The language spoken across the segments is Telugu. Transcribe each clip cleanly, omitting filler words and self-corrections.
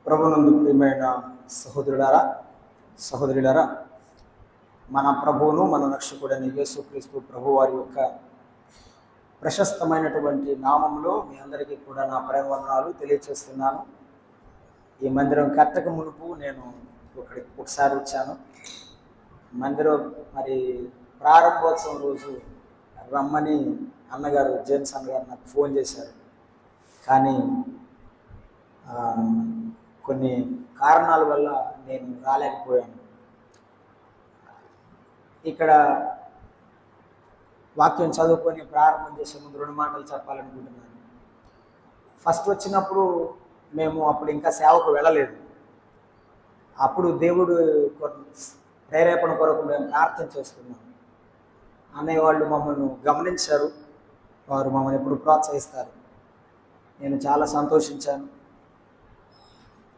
ప్రభునందు ప్రియమైన సహోదరులారా సహోదరులారా, మన ప్రభువును మన రక్షకుడైన యేసుక్రీస్తు ప్రభు వారి యొక్క ప్రశస్తమైనటువంటి నామంలో మీ అందరికీ కూడా నా ప్రేమవందనాలు తెలియచేస్తున్నాను. ఈ మందిరం కట్టక మునుపు నేను ఒకసారి వచ్చాను. మందిరం మరి ప్రారంభోత్సవం రోజు రమ్మని అన్నగారు జేమ్స్ అన్నగారు నాకు ఫోన్ చేశారు. కానీ కొన్ని కారణాల వల్ల నేను రాలేకపోయాను. ఇక్కడ వాక్యం చదువుకొని ప్రారంభం చేసే ముందు 2 మాటలు చెప్పాలనుకుంటున్నాను. ఫస్ట్ వచ్చినప్పుడు మేము అప్పుడు ఇంకా సేవకు వెళ్ళలేదు. అప్పుడు దేవుడు ప్రేరేపణ కొరకు మేము ప్రార్థన చేస్తున్నాం. అన్నయ్య వాళ్ళు మమ్మల్ని గమనించారు. వారు మమ్మల్ని ఎప్పుడు ప్రోత్సహిస్తారు. నేను చాలా సంతోషించాను.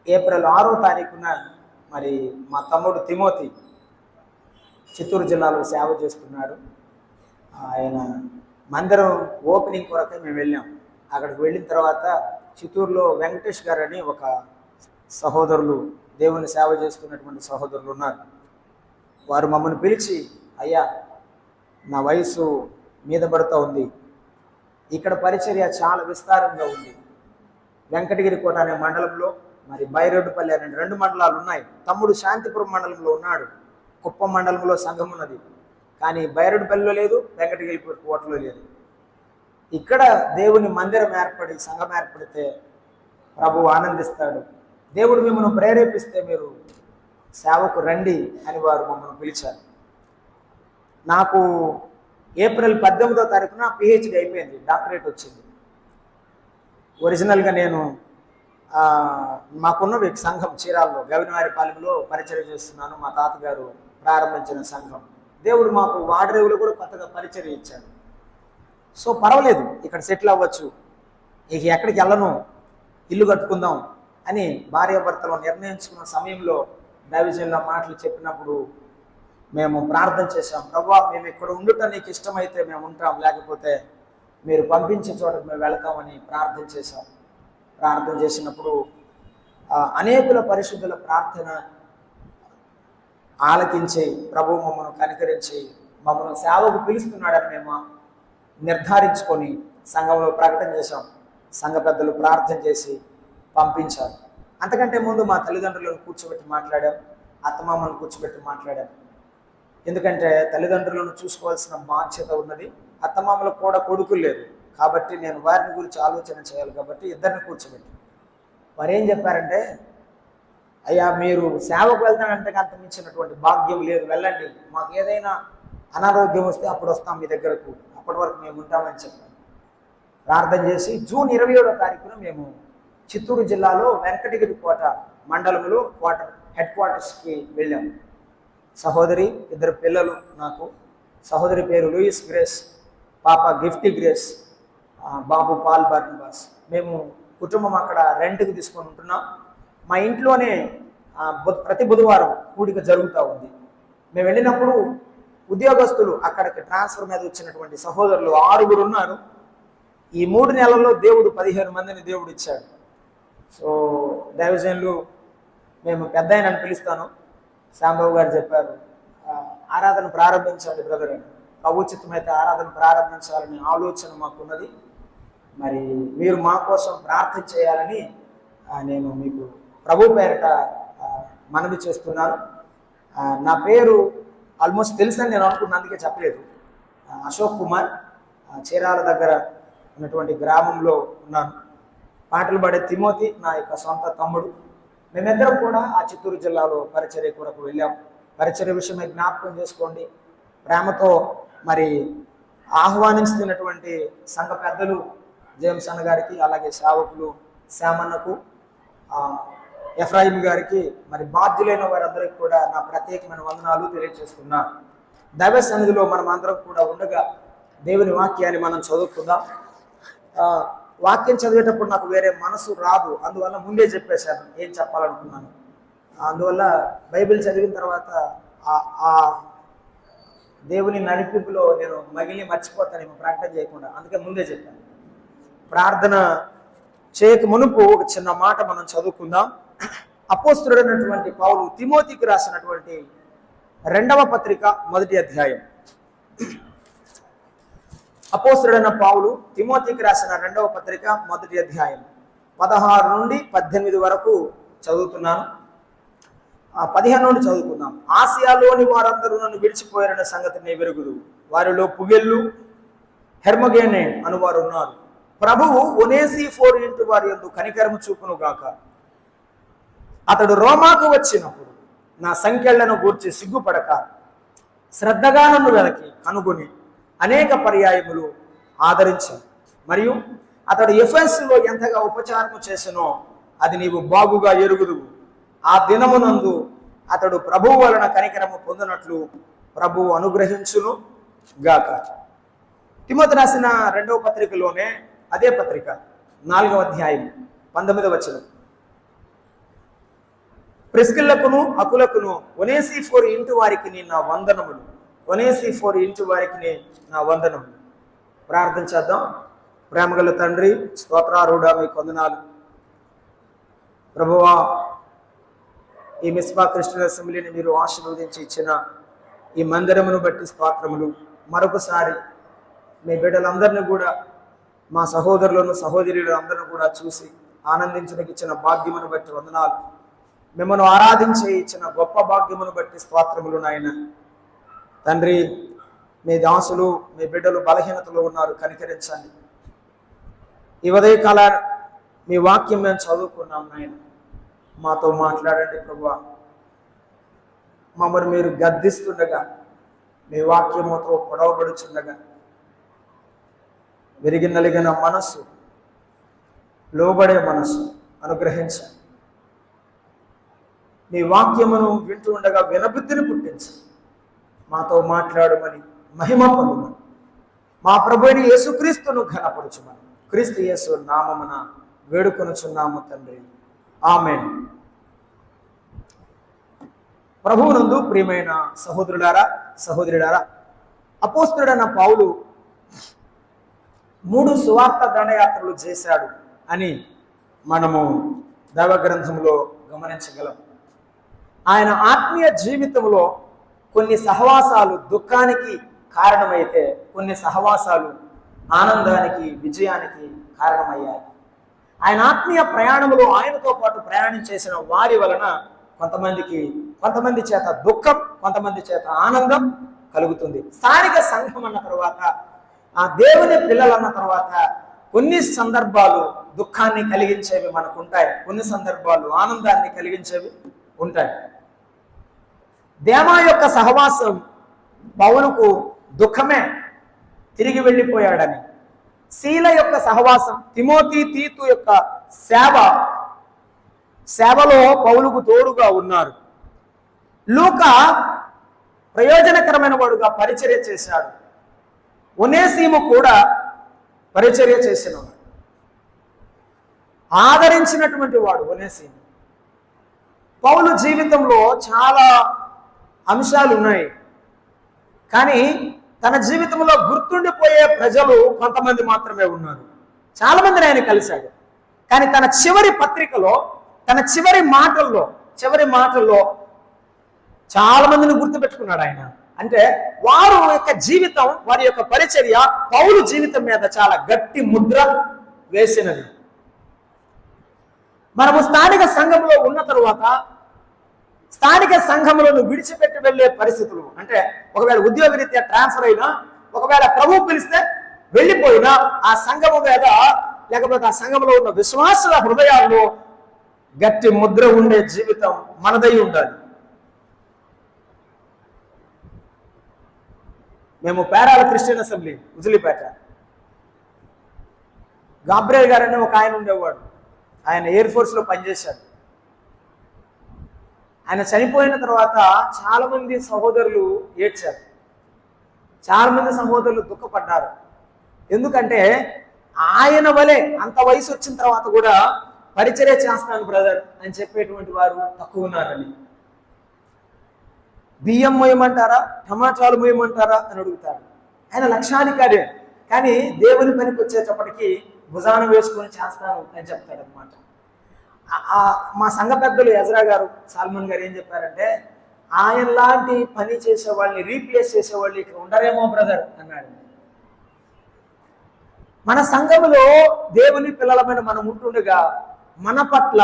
ఏప్రిల్ 6వ తారీఖున మరి మా తమ్ముడు తిమోతి చిత్తూరు జిల్లాలో సేవ చేస్తున్నాడు. ఆయన మందిరం ఓపెనింగ్ కొరకే మేము వెళ్ళాం. అక్కడికి వెళ్ళిన తర్వాత చిత్తూరులో వెంకటేష్ గారు అని ఒక సహోదరులు, దేవుని సేవ చేస్తున్నటువంటి సహోదరులు ఉన్నారు. వారు మమ్మల్ని పిలిచి, అయ్యా నా వయసు మీద పడుతూ ఉంది, ఇక్కడ పరిచర్య చాలా విస్తారంగా ఉంది. వెంకటగిరి కోట అనే మండలంలో మరి బైరోడ్డుపల్లి అనే 2 మండలాలు ఉన్నాయి. తమ్ముడు శాంతిపురం మండలంలో ఉన్నాడు. కుప్పం మండలంలో సంఘం ఉన్నది, కానీ బైరోడ్డుపల్లిలో లేదు, వెంకటగిరి కోటలో లేదు. ఇక్కడ దేవుని మందిరం ఏర్పడి సంఘం ఏర్పడితే ప్రభువు ఆనందిస్తాడు. దేవుడు మిమ్మల్ని ప్రేరేపిస్తే మీరు సేవకు రండి అని వారు మమ్మల్ని పిలిచారు. నాకు ఏప్రిల్ 18వ తారీఖున పిహెచ్డి అయిపోయింది, డాక్టరేట్ వచ్చింది. ఒరిజినల్గా నేను మాకున్న సంఘం చీరాల్లో గవినవారిపాలెంలో పరిచర్య చేస్తున్నాను. మా తాతగారు ప్రారంభించిన సంఘం. దేవుడు మాకు వాడరేవులు కూడా కొత్తగా పరిచర్య ఇచ్చాడు. సో పర్వాలేదు, ఇక్కడ సెటిల్ అవ్వచ్చు, ఇక ఎక్కడికి వెళ్ళను, ఇల్లు కట్టుకుందాం అని భార్యాభర్తలు నిర్ణయించుకున్న సమయంలో దైవజనుల మాటలు చెప్పినప్పుడు మేము ప్రార్థన చేశాం. ప్రభువా, మేము ఇక్కడ ఉండుట నీకు ఇష్టమైతే మేము ఉంటాం, లేకపోతే మీరు పంపించే చోటకు మేము వెళతామని ప్రార్థన చేశాం. ప్రార్థన చేసినప్పుడు అనేకుల పరిశుద్ధుల ప్రార్థన ఆలకించి ప్రభువు మమ్మల్ని కనికరించి మమ్మల్ని సేవకు పిలుస్తున్నాడని మేము నిర్ధారించుకొని సంఘంలో ప్రకటన చేశాం. సంఘ పెద్దలు ప్రార్థన చేసి పంపించారు. అంతకంటే ముందు మా తల్లిదండ్రులను కూర్చోబెట్టి మాట్లాడాం, అత్తమామలను కూర్చోబెట్టి మాట్లాడాం. ఎందుకంటే తల్లిదండ్రులను చూసుకోవాల్సిన బాధ్యత ఉన్నది. అత్తమామలకు కూడా కొడుకులు లేరు కాబట్టి నేను వారిని గురించి ఆలోచన చేయాలి. కాబట్టి ఇద్దరిని కూర్చోబెట్టి వారు ఏం చెప్పారంటే, అయ్యా మీరు సేవకు వెళ్తానంటే అంత మించినటువంటి భాగ్యం లేదు, వెళ్ళండి, మాకు ఏదైనా అనారోగ్యం వస్తే అప్పుడు వస్తాం మీ దగ్గరకు, అప్పటి వరకు మేము ఉంటామని చెప్పాను. ప్రార్థన చేసి జూన్ 27వ తారీఖున మేము చిత్తూరు జిల్లాలో వెంకటగిరి కోట మండలంలో హెడ్ క్వార్టర్స్కి వెళ్ళాము. సహోదరి, 2 పిల్లలు నాకు. సహోదరి పేరు లూయిస్ గ్రేస్, పాప గిఫ్టీ గ్రేస్, బాబు పాల్ బర్నబాస్. మేము కుటుంబం అక్కడ రెంట్కి తీసుకొని ఉంటున్నాం. మా ఇంట్లోనే ప్రతి బుధవారం కూడిక జరుగుతూ ఉంది. మేము వెళ్ళినప్పుడు ఉద్యోగస్తులు అక్కడికి ట్రాన్స్ఫర్ మీద వచ్చినటువంటి సహోదరులు 6 ఉన్నారు. ఈ 3 నెలల్లో దేవుడు 15 మందిని దేవుడు ఇచ్చాడు. సో దైవజనులు, మేము పెద్ద ఆయనని పిలుస్తాను, శాంబాబు గారు చెప్పారు, ఆరాధన ప్రారంభించాలి బ్రదర్ అని. ప్రభుచిత్తమైతే ఆరాధన ప్రారంభించాలని ఆలోచన మాకున్నది. మరి మీరు మా కోసం ప్రార్థన చేయాలని నేను మీకు ప్రభు పేరిట మనవి చేస్తున్నాను. నా పేరు ఆల్మోస్ట్ తెలుసని నేను అనుకున్నాను, అందుకే చెప్పలేదు. అశోక్ కుమార్, చీరాల దగ్గర ఉన్నటువంటి గ్రామంలో ఉన్నాను. పాటలు పాడే తిమోతి నా యొక్క సొంత తమ్ముడు. మేమిద్దరం కూడా ఆ చిత్తూరు జిల్లాలో పరిచర్య కొరకు వెళ్ళాం. పరిచర్య విషయమై జ్ఞాపకం చేసుకోండి. ప్రేమతో మరి ఆహ్వానిస్తున్నటువంటి సంఘ పెద్దలు జేమ్స్ అన్న గారికి, అలాగే సేవకులు శ్యామన్నకు, ఎఫ్రాయిం గారికి, మరి బాధ్యులైన వారందరికీ కూడా నా ప్రత్యేకమైన వందనాలు తెలియజేస్తున్నా. దైవ సన్నిధిలో మనం అందరం కూడా ఉండగా దేవుని వాక్యాన్ని మనం చదువుకుందాం. వాక్యం చదివేటప్పుడు నాకు వేరే మనసు రాదు, అందువల్ల ముందే చెప్పేశాను ఏం చెప్పాలనుకున్నాను. అందువల్ల బైబిల్ చదివిన తర్వాత ఆ దేవుని నడిపింపులో నేను మర్చిపోతానేమో ప్రకటన చేయకుండా, అందుకే ముందే చెప్పాను. ప్రార్థన చేయక మునుపు ఒక చిన్న మాట మనం చదువుకుందాం. అపోస్తలుడైనటువంటి పౌలు తిమోతికి రాసినటువంటి 2వ పత్రిక 1వ అధ్యాయం. అపోస్తలుడైన పౌలు తిమోతికి రాసిన 2వ పత్రిక 1వ అధ్యాయం 16 నుండి 18 వరకు చదువుతున్నాను. 15 నుండి చదువుకుందాం. ఆసియాలోని వారందరూ నన్ను విడిచిపోయారన్న సంగతిని వెరుగుదు. వారిలో పుగెల్లు, హెర్మగేనే అనువారు ఉన్నారు. ప్రభువు ఒనేసిఫోరు ఇంటి వారి యందు కనికరము చూపును గాక. అతడు రోమాకు వచ్చినప్పుడు నా సంఖ్యలను గూర్చి సిగ్గుపడక శ్రద్ధగా నన్ను వెలకి కనుగొని అనేక పర్యాయములు ఆదరించాను. మరియు అతడు ఎఫెసులో ఎంతగా ఉపచారము చేసినో అది నీవు బాగుగా ఎరుగుదువు. ఆ దినమునందు అతడు ప్రభువు వలన కనికరము పొందినట్లు ప్రభువు అనుగ్రహించును గాక. తిమోతి రాసిన 2వ పత్రికలోనే అదే పత్రిక 4వ అధ్యాయం 19వ వచనం. ప్రిస్కిల్లకును అకులకును ఒనేసిఫోరు ఇంటి వారికి నా వందనములు. ఒనేసిఫోరు ఇంటి వారికి నా వందనములు. ప్రార్థన చేద్దాం. ప్రేమగల తండ్రి, స్తోత్రారూఢ, మీకు వందనాలు ప్రభువా. ఈ మిస్బా క్రిస్టియన్ అసెంబ్లీని మీరు ఆశీర్వదించి ఇచ్చిన ఈ మందిరమును బట్టి స్తోత్రములు. మరొకసారి మీ బిడ్డలందరినీ కూడా, మా సహోదరులను సహోదరులు అందరిని కూడా చూసి ఆనందించడానికి ఇచ్చిన భాగ్యమును బట్టి వందనాలు. మిమ్మల్ని ఆరాధించే ఇచ్చిన గొప్ప భాగ్యమును బట్టి స్తోత్రములు నాయన. తండ్రి, మీ దాసులు మీ బిడ్డలు బలహీనతలో ఉన్నారు, కనికరించండి. ఈ ఉదయకాల మీ వాక్యం మేము చదువుకున్నాం నాయన. మాతో మాట్లాడండి ప్రభువా. మమ్మల్ని మీరు గద్దిస్తుండగా, మీ వాక్యముతో పొడవబడుచుండగా విరిగి నలిగిన మనస్సు, లోబడే మనస్సు అనుగ్రహించండి. మీ వాక్యమును వింటూ ఉండగా వినబుద్ధిని పుట్టించండి. మాతో మాట్లాడమని, మహిమ పొందమని, మా ప్రభువైన యేసుక్రీస్తును ఘనపరచుమని క్రీస్తు యేసు నామమున వేడుకొనుచున్నాము తండ్రి. ఆమేన్. ప్రభువునందు ప్రియమైన సహోదరులారా, సహోదరులారా, అపోస్తలుడైన పౌలు 3 సువార్త దండయాత్రలు చేశాడు అని మనము దైవ గ్రంథంలో గమనించగలం. ఆయన ఆత్మీయ జీవితంలో కొన్ని సహవాసాలు దుఃఖానికి కారణమైతే, కొన్ని సహవాసాలు ఆనందానికి, విజయానికి కారణమయ్యాయి. ఆయన ఆత్మీయ ప్రయాణంలో ఆయనతో పాటు ప్రయాణం చేసిన వారి వలన కొంతమంది చేత దుఃఖం, కొంతమంది చేత ఆనందం కలుగుతుంది. స్థానిక సంఘం అన్న తర్వాత, ఆ దేవుని పిల్లలు అన్న తర్వాత కొన్ని సందర్భాలు దుఃఖాన్ని కలిగించేవి మనకు ఉంటాయి, కొన్ని సందర్భాలు ఆనందాన్ని కలిగించేవి ఉంటాయి. దేమా యొక్క సహవాసం పౌలుకు దుఃఖమే, తిరిగి వెళ్ళిపోయాడని. శీల యొక్క సహవాసం, తిమోతి తీతు యొక్క సేవలో పౌలుకు తోడుగా ఉన్నారు. లూకా ప్రయోజనకరమైన వాడుగా పరిచర్య చేశాడు. ఒనేసిము కూడా పరిచర్య చేసినవాడు, ఆదరించినటువంటి వాడు ఒనేసిము. పౌలు జీవితంలో చాలా అంశాలు ఉన్నాయి, కానీ తన జీవితంలో గుర్తుండిపోయే ప్రజలు కొంతమంది మాత్రమే ఉన్నారు. చాలా మందిని ఆయన కలిశాడు, కానీ తన చివరి పత్రికలో, తన చివరి మాటల్లో చాలా మందిని గుర్తుపెట్టుకున్నాడు ఆయన. అంటే వారి యొక్క జీవితం, వారి యొక్క పరిచర్య పౌలు జీవితం మీద చాలా గట్టి ముద్ర వేసినది. మనము స్థానిక సంఘంలో ఉన్న తరువాత స్థానిక సంఘములను విడిచిపెట్టి వెళ్ళే పరిస్థితులు, అంటే ఒకవేళ ఉద్యోగరీత్యా ట్రాన్స్ఫర్ అయినా, ఒకవేళ ప్రభువు పిలిస్తే వెళ్ళిపోయినా, ఆ సంఘము మీద లేకపోతే ఆ సంఘంలో ఉన్న విశ్వాసుల హృదయాల్లో గట్టి ముద్ర ఉండే జీవితం మనదై ఉండాలి. మేము పేరాల క్రిస్టియన్ అసెంబ్లీ ఉజిలిపేట, గాబ్రియల్ గారని ఒక ఆయన ఉండేవాడు. ఆయన ఎయిర్ ఫోర్స్లో పనిచేశాడు. ఆయన చనిపోయిన తర్వాత చాలామంది సహోదరులు ఏడ్చారు, చాలామంది సహోదరులు దుఃఖపడ్డారు. ఎందుకంటే ఆయన వలె అంత వయసు వచ్చిన తర్వాత కూడా పరిచర్య చేస్తాను బ్రదర్ అని చెప్పేటువంటి వారు తక్కువ ఉన్నారని. బియ్యం మోయమంటారా, టమాటాలు మోయమంటారా అని అడుగుతాడు. ఆయన లక్షాధికారి, కానీ దేవుని పనికి వచ్చేటప్పటికి భుజాన వేసుకొని చేస్తాను అని చెప్తాడనమాట. మా సంఘ పెద్దలు ఎజ్రా గారు, సాల్మన్ గారు ఏం చెప్పారంటే, ఆయన లాంటి పని చేసే వాళ్ళని రీప్లేస్ చేసేవాళ్ళు ఇక్కడ ఉండరేమో బ్రదర్ అన్నాడు. మన సంఘములో దేవుని పిల్లలమైన మనం ఉంటుండగా మన పట్ల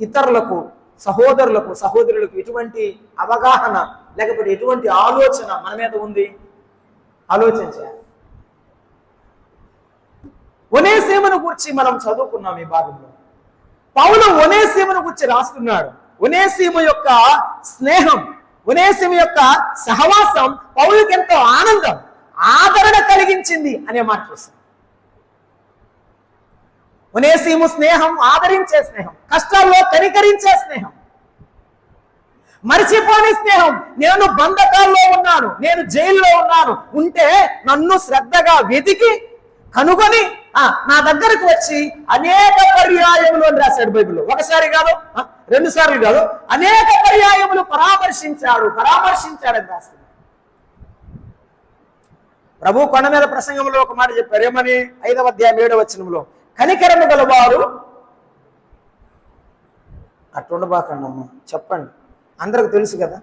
ఇతరులకు, సహోదరులకు, సహోదరులకు ఎటువంటి అవగాహన లేకపోతే ఎటువంటి ఆలోచన మన మీద ఉంది ఆలోచించాలి. ఒనేసీమును గురించి మనం చదువుకున్నాం ఈ భాగంలో. పౌలు ఒనేసీమును గురించి రాస్తున్నాడు. ఒనేసీము యొక్క స్నేహం, ఒనేసీము యొక్క సహవాసం పౌలుకి ఎంతో ఆనందం, ఆదరణ కలిగించింది అనే మాట చూస్తాం. ఒనేసీము స్నేహం ఆదరించే స్నేహం, కష్టాల్లో కనికరించే స్నేహం, మరిచిపోని స్నేహం. నేను బంధకాల్లో ఉన్నాను, నేను జైల్లో ఉన్నాను, ఉంటే నన్ను శ్రద్ధగా వెతికి కనుగొని నా దగ్గరకు వచ్చి అనేక పర్యాయములు అని రాశాడు బైబిల్లో. ఒకసారి కాదు, 2 సార్లు కాదు, అనేక పర్యాయములు పరామర్శించాడని రాస్తుంది. ప్రభు కొండ మీద ప్రసంగంలో ఒక మాట చెప్పారు. ఏమని? 5వ అధ్యాయం 7వ వచనంలో, కనికరము గలవారు అట్టుండబాకండి అమ్మ, చెప్పండి, అందరికి తెలుసు కదా.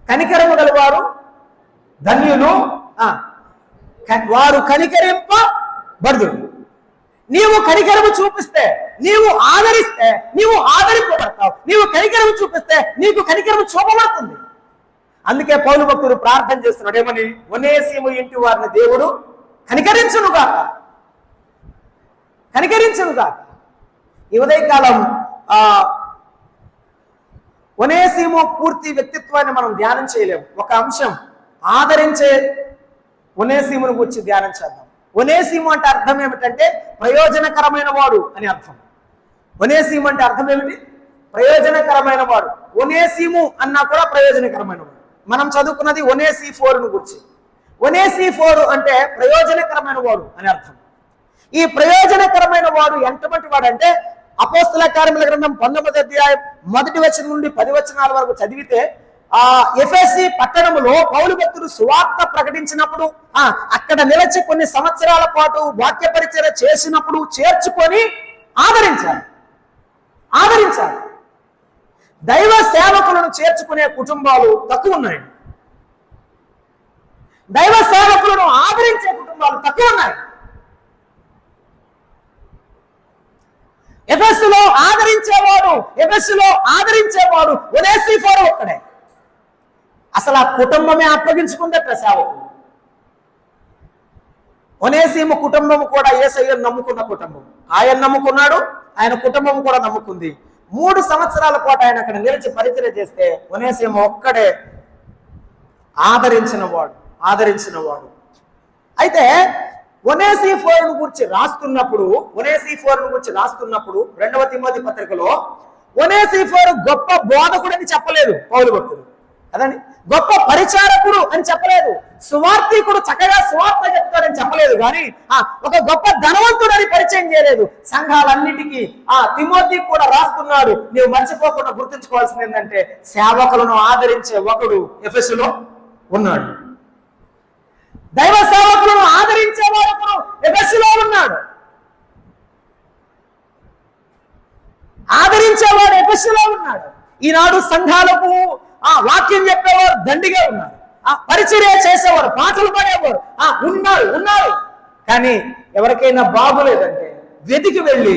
కనికరము గలవారు ధన్యులు, వారు కనికరింపబడుదురు. నీవు కనికరము చూపిస్తే, నీవు ఆదరిస్తే నీవు ఆదరింపబడతావు. నీవు కనికరము చూపిస్తే నీకు కనికరము చూపబడుతుంది. అందుకే పౌలు భక్తుడు ప్రార్థన చేస్తున్నాడు. ఏమని? ఒనేసీము ఇంటి వారిని దేవుడు కనికరించునుగాక. ఈ ఉదయకాలం ఒనేసీము పూర్తి వ్యక్తిత్వాన్ని మనం ధ్యానం చేయలేము. ఒక అంశం, ఆదరించే ఒనేసీమును గురించి ధ్యానం చేద్దాం. ఒనేసీము అంటే అర్థం ఏమిటంటే ప్రయోజనకరమైన వాడు అని అర్థం. ఒనేసీము అంటే అర్థం ఏమిటి? ప్రయోజనకరమైన వాడు. ఒనేసీము అన్నా కూడా ప్రయోజనకరమైన వాడు. మనం చదువుకున్నది ఒనేసిఫోరును గురించి. ఒనేసిఫోరు అంటే ప్రయోజనకరమైన వాడు అని అర్థం. ఈ ప్రయోజనకరమైన వాడు ఎంతమంది వాడు అంటే, అపోస్తల కార్యముల గ్రంథం 19వ అధ్యాయం 1వ వచనం నుండి 10 వచనాల వరకు చదివితే, ఎఫెసీ పట్టణములో పౌలు భక్తుడు సువార్త ప్రకటించినప్పుడు, అక్కడ నిలిచి కొన్ని సంవత్సరాల పాటు వాక్య పరిచర్య చేసినప్పుడు చేర్చుకొని ఆదరించాలి. దైవ సేవకులను చేర్చుకునే కుటుంబాలు తక్కువ ఉన్నాయి. దైవ సేవకులను ఆదరించే కుటుంబాలు తక్కువ ఉన్నాయి. ఎఫెసులో ఆదరించేవాడు ఒనేసిఫోరు ఒక్కడే. అసలు ఆ కుటుంబమే అప్పగించుకుందట సేవకు. ఒనేసీము కుటుంబము కూడా యేసయ్యను నమ్ముకున్న కుటుంబం. ఆయన నమ్ముకున్నాడు, ఆయన కుటుంబం కూడా నమ్ముకుంది. 3 సంవత్సరాల పాటు ఆయన అక్కడ నిలిచి పరిచర్య చేస్తే ఒనేసీము ఒక్కడే ఆదరించిన వాడు. అయితే ఒనేసిఫోరును గురించి రాస్తున్నప్పుడు 2వ తిమోతి పత్రికలో ఒనేసిఫోరు గొప్ప బోధకుడని చెప్పలేదు పౌలు భక్తుడు కదండి, గొప్ప పరిచారకుడు అని చెప్పలేదు, సువార్థికుడు చక్కగా సువార్త చెప్తాడని చెప్పలేదు. కానీ ఒక గొప్ప ధనవంతుడని పరిచయం చేయలేదు. సంఘాలన్నిటికీ తిమోతి కూడా రాస్తున్నాడు. నీవు మర్చిపోకుండా గుర్తుంచుకోవాల్సింది ఏంటంటే, సేవకులను ఆదరించే ఒకడు ఎఫెసులో ఉన్నాడు. దైవ సేవకులను ఆదరించేవాడు ఒకడు ఎఫెసులో ఉన్నాడు. ఈనాడు సంఘాలకు వాక్యం చెప్పేవారు దండిగా ఉన్నారు, పరిచర్య చేసేవారు, పాటలు పాడేవారు ఉన్నారు. కానీ ఎవరికైనా బాగులేదంటే వెతికి వెళ్ళి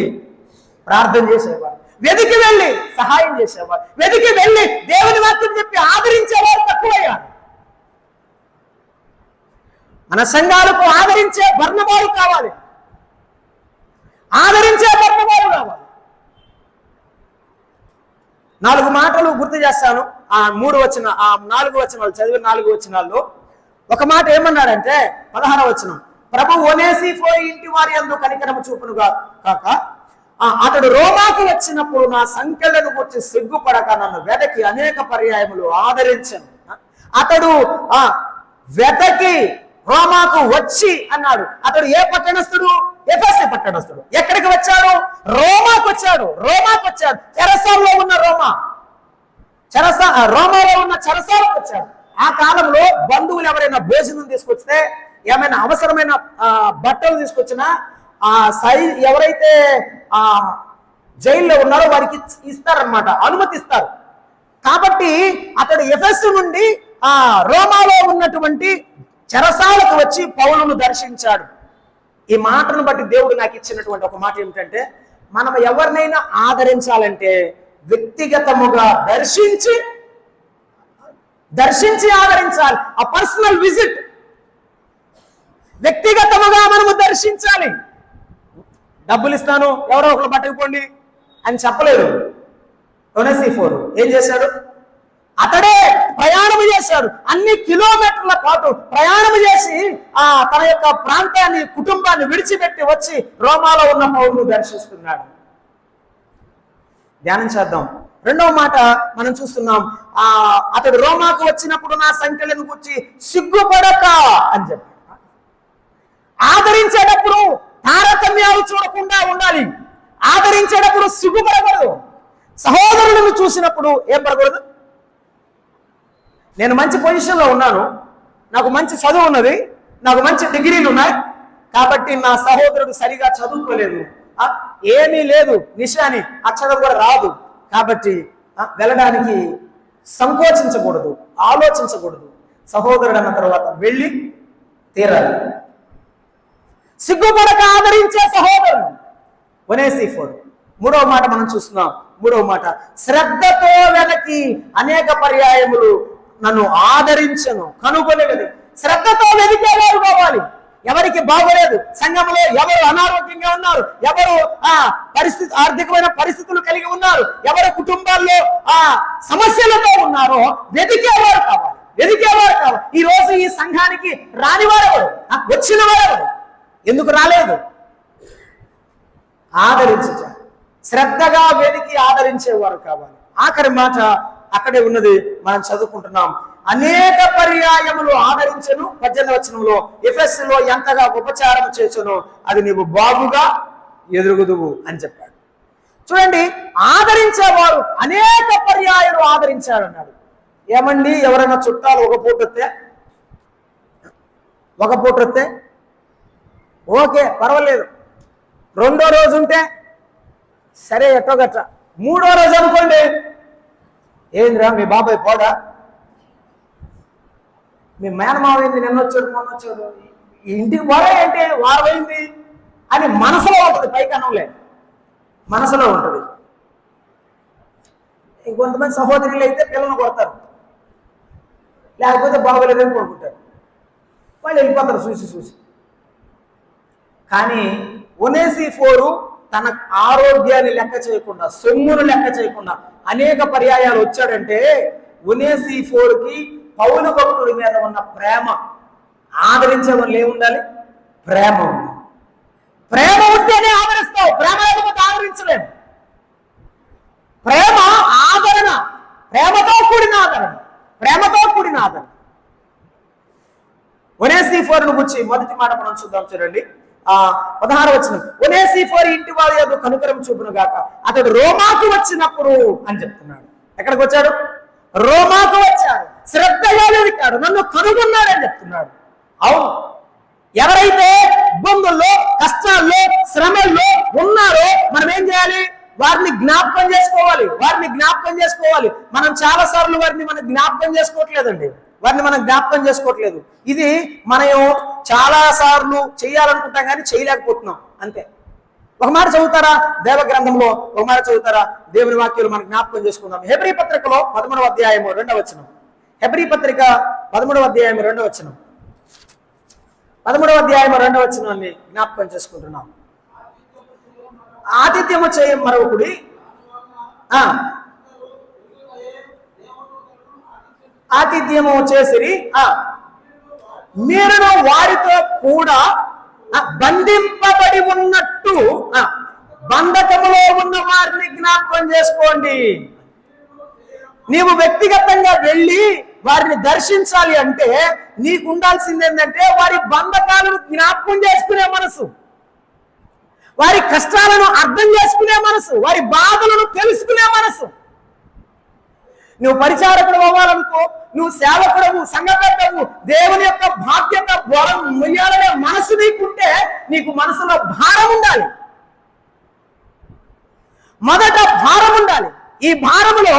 ప్రార్థన చేసేవారు, వెతికి వెళ్ళి సహాయం చేసేవారు, వెతికి వెళ్ళి దేవుని వాక్యం చెప్పి ఆదరించేవారు తక్కువయ్యారు. మన సంఘాలకు ఆదరించే బర్నబాలు కావాలి. 4 మాటలు గుర్తు చేస్తాను. 4 వచనాలు చదివిన 4 వచనాల్లో ఒక మాట ఏమన్నాడంటే 16వ వచనం, ప్రభు ఒనేసిఫోరు ఇంటి వారి యందు కనికరము చూపునుగా కాక అతడు రోమాకు వచ్చినప్పుడు నా సంఖ్యలను గురించి సిగ్గుపడక నన్ను వెతకి అనేక పర్యాయములు ఆదరించను. అతడు వెతకి రోమాకు వచ్చి అన్నాడు. అతడు ఏ పట్టణస్థుడు? ఎఫెసు పట్టణస్థుడు. ఎక్కడికి వచ్చాడు? రోమాకు వచ్చాడు. చెరసాలలో ఉన్న చెరసాలకు వచ్చాడు. ఆ కాలంలో బంధువులు ఎవరైనా భోజనం తీసుకొచ్చితే, ఏమైనా అవసరమైన బట్టలు తీసుకొచ్చినా ఎవరైతే జైల్లో ఉన్నారో వారికి ఇస్తారనమాట, అనుమతిస్తారు. కాబట్టి అతడు ఎఫెసు నుండి రోమాలో ఉన్నటువంటి చెరసాలకు వచ్చి పౌలును దర్శించాడు. ఈ మాటను బట్టి దేవుడు నాకు ఇచ్చినటువంటి ఒక మాట ఏమిటంటే, మనం ఎవరినైనా ఆదరించాలంటే వ్యక్తిగతముగా దర్శించి ఆదరించాలి. ఆ పర్సనల్ విజిట్ వ్యక్తిగతముగా మనము దర్శించాలి. డబ్బులు ఇస్తాను, ఎవరో ఒకరు పట్టుకుపోండి అని చెప్పలేదు. ఒనేసిఫోరు ఏం చేశాడు? అతడే ప్రయాణం చేశాడు. అన్ని కిలోమీటర్ల పాటు ప్రయాణం చేసి తన యొక్క ప్రాంతాన్ని, కుటుంబాన్ని విడిచిపెట్టి వచ్చి రోమాలో ఉన్న పౌరును దర్శిస్తున్నాడు. ధ్యానం చేద్దాం. రెండవ మాట మనం చూస్తున్నాం, అతడు రోమాకు వచ్చినప్పుడు నా సంఖ్యలను గురించి సిగ్గుపడక అని చెప్పాడు. ఆదరించేటప్పుడు తారతమ్యాలు చూడకుండా ఉండాలి. ఆదరించేటప్పుడు సిగ్గుపడకూడదు. సహోదరులను చూసినప్పుడు ఏం పడకూడదు? నేను మంచి పొజిషన్లో ఉన్నాను, నాకు మంచి చదువు ఉన్నది, నాకు మంచి డిగ్రీలు ఉన్నాయి, కాబట్టి నా సహోదరుడు సరిగా చదువుకోలేదు, ఏమీ లేదు నిశాని, అక్షరం కూడా రాదు, కాబట్టి వెళ్ళడానికి సంకోచించకూడదు, ఆలోచించకూడదు. సహోదరుడు అన్న తర్వాత వెళ్ళి తీరాలి. సిగ్గుపడక ఆదరించే సహోదరుడు ఒనేసిఫోరు. మూడవ మాట మనం చూస్తున్నాం. మూడవ మాట, శ్రద్ధతో వెనక్కి అనేక పర్యాయములు నన్ను ఆదరించను, కనుగొనేది. శ్రద్ధతో వెతికేవారు కావాలి. ఎవరికి బాగోలేదు, సంఘంలో ఎవరు అనారోగ్యంగా ఉన్నారు, ఎవరు ఆర్థికమైన పరిస్థితులు కలిగి ఉన్నారు, ఎవరు కుటుంబాల్లో సమస్యలతో ఉన్నారో వెతికేవారు కావాలి. ఈ రోజు ఈ సంఘానికి రానివారెవరు, వచ్చిన వారెవరు, ఎందుకు రాలేదు? ఆదరించ శ్రద్ధగా వెతికి ఆదరించేవారు కావాలి. ఆఖరి మాట అక్కడే ఉన్నది, మనం చదువుకుంటున్నాం. అనేక పర్యాయములు ఆదరించను. 18వ వచనంలో, ఎఫెసులో ఎంతగా ఉపచారం చేసను అది నీవు బాగుగా ఎదురుగుదువు అని చెప్పాడు. చూడండి, ఆదరించేవారు అనేక పర్యాయాలు ఆదరించాడన్నాడు. ఏమండి, ఎవరైనా చుట్టాలు ఒక పూట వస్తే ఓకే పర్వాలేదు, రెండో రోజు ఉంటే సరే ఎట్టో గట్ట, మూడో రోజు అనుకోండి, ఏంద్రా మీ బాబాయ్ పోడా, మీ మేనమావైంది నిన్నొచ్చాడు మొన్నొచ్చాడు, ఇంటికి పోడా ఏంటి వారమైంది అని మనసులో ఉంటుంది, పైకనంలే మనసులో ఉంటుంది. ఇంకొంతమంది సహోదరులు అయితే పిల్లలను కొడతారు, లేకపోతే బాగోలేదని కొనుక్కుంటారు, వాళ్ళు వెళ్ళిపోతారు చూసి. కానీ ఒనేసిఫోరు తన ఆరోగ్యాన్ని లెక్క చేయకుండా, సొమ్మును లెక్క చేయకుండా అనేక పర్యాయాలు వచ్చాడంటే ఒనేసిఫోరుకి పౌలు భక్తుడి మీద ఉన్న ప్రేమ. ఆదరించే వాళ్ళు ఏముండాలి? ప్రేమ ఉంది. ప్రేమ ఉంటేనే ఆదరిస్తావు, ప్రేమ లేకపోతే ఆదరించలేము. ప్రేమ ఆదరణ, ప్రేమతో కూడిన ఆదరణ. ఒనేసిఫోరును గురించి మొదటి మాట మనం చూద్దాం. చూడండి, 16వ వచనం, ఒనేసిఫోరు ఇంటి వారి యొద్ద కనుకరం చూపును గాక అతడు రోమాకు వచ్చినప్పుడు అని చెప్తున్నాడు. ఎక్కడికి వచ్చాడు? రోమాకు వచ్చాడు, శ్రద్ధగా వెతికాడు, నన్ను కనుగొన్నాడని చెప్తున్నాడు. అవును, ఎవరైతే ఇబ్బందుల్లో, కష్టాల్లో, శ్రమల్లో ఉన్నారో మనం ఏం చేయాలి? వారిని జ్ఞాపకం చేసుకోవాలి. మనం చాలా సార్లు వారిని మనం జ్ఞాపకం చేసుకోవట్లేదండి. ఇది మనం చాలా సార్లు చేయాలనుకుంటాం కానీ చేయలేకపోతున్నాం, అంతే. ఒక మాట చదువుతారా దేవ గ్రంథంలో, ఒక మాట చదువుతారా దేవుని వాక్యాలు మనం జ్ఞాపకం చేసుకుందాం. హెబ్రీ పత్రికలో 13వ అధ్యాయము 2వ వచనం. హెబ్రీ పత్రిక 13వ అధ్యాయము 2వ వచనం. 13వ అధ్యాయము 2వ వచనాన్ని జ్ఞాపకం చేసుకుంటున్నాం. ఆతిథ్యము చేయ మరొకడి ఆతిథ్యము చేసిరి, మీరును వారితో కూడా బంధింపబడి ఉన్నట్టు బంధకములో ఉన్న వారిని జ్ఞాపకం చేసుకోండి. నీవు వ్యక్తిగతంగా వెళ్ళి వారిని దర్శించాలి అంటే నీకు ఉండాల్సింది ఏంటంటే వారి బంధకాలను జ్ఞాపకం చేసుకునే మనసు, వారి కష్టాలను అర్థం చేసుకునే మనసు, వారి బాధలను తెలుసుకునే మనసు. నువ్వు పరిచారకుడు అవ్వాలనుకో, నువ్వు సేవకుడవు, సంఘపెట్టవు, దేవుని యొక్క బాధ్యత మొయ్యాలనే మనసు నీకుంటే నీకు మనసులో భారం ఉండాలి. మొదట భారం ఉండాలి. ఈ భారములో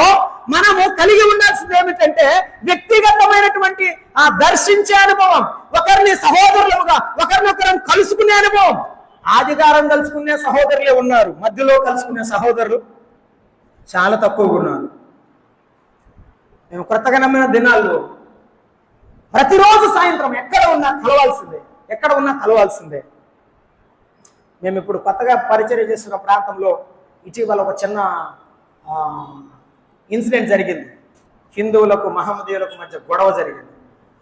మనము కలిగి ఉండాల్సింది ఏమిటంటే వ్యక్తిగతమైనటువంటి ఆ దర్శించే అనుభవం, ఒకరిని సహోదరులుగా ఒకరినొకరం కలుసుకునే అనుభవం. ఆదికారం కలుసుకునే సహోదరులే ఉన్నారు, మధ్యలో కలుసుకునే సహోదరులు చాలా తక్కువగా ఉన్నారు. మేము కొత్తగా నమ్మిన దినాల్లో ప్రతిరోజు సాయంత్రం ఎక్కడ ఉన్నా కలవాల్సిందే. మేము ఇప్పుడు కొత్తగా పరిచయం చేస్తున్న ప్రాంతంలో ఇటీవల ఒక చిన్న ఇన్సిడెంట్ జరిగింది. హిందువులకు మహమ్మదీయులకు మధ్య గొడవ జరిగింది.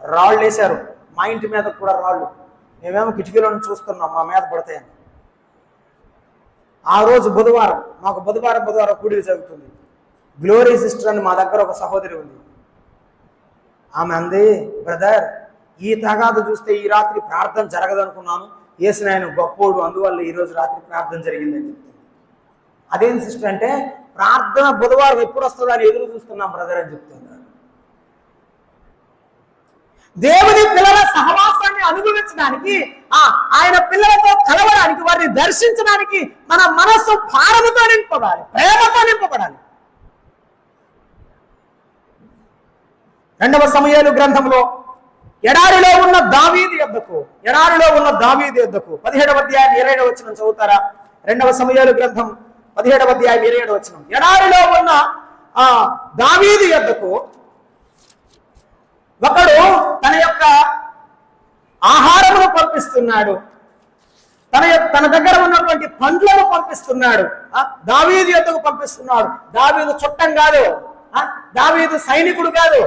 రాళ్ళు వేశారు, మా ఇంటి మీద కూడా రాళ్ళు. మేమేమో కిటికీలను చూస్తున్నాం, మా మీద పడతాయని. ఆ రోజు బుధవారం, మాకు బుధవారం కూడిక జరుగుతుంది. గ్లోరీ సిస్టర్ అని మా దగ్గర ఒక సహోదరి ఉంది. ఆమె అంది, బ్రదర్, ఈ తగాదు చూస్తే ఈ రాత్రి ప్రార్థన జరగదనుకున్నాను, యేసునాయన గొప్పోడు, అందువల్ల ఈరోజు రాత్రి ప్రార్థన జరిగిందని చెప్తుంది. అదేం సిస్టర్ అంటే, ప్రార్థన బుధవారం ఎప్పుడు వస్తుందో అని ఎదురు చూస్తున్నాం బ్రదర్ అని చెప్తున్నారు. దేవుని పిల్లల సహవాసాన్ని అనుభవించడానికి, ఆయన పిల్లలతో కలవడానికి, వారిని దర్శించడానికి మన మనస్సు భారముతో నింపబడాలి, ప్రేమతో నింపబడాలి. 2వ సమూయేలు గ్రంథంలో ఎడారిలో ఉన్న దావీదు యొద్దకు 17వ అధ్యాయం 27వ వచనం చదువుతారా? 2వ సమూయేలు గ్రంథం 17వ అధ్యాయం 27వ వచనం. ఎడారిలో ఉన్న దావీదు యొద్దకు ఒకడు తన యొక్క ఆహారమును పంపిస్తున్నాడు, తన దగ్గర ఉన్నటువంటి పండ్లను పంపిస్తున్నాడు, దావీదు యొద్దకు పంపిస్తున్నాడు. దావీదు చుట్టం కాదు, దావీదు సైనికుడు కాదు.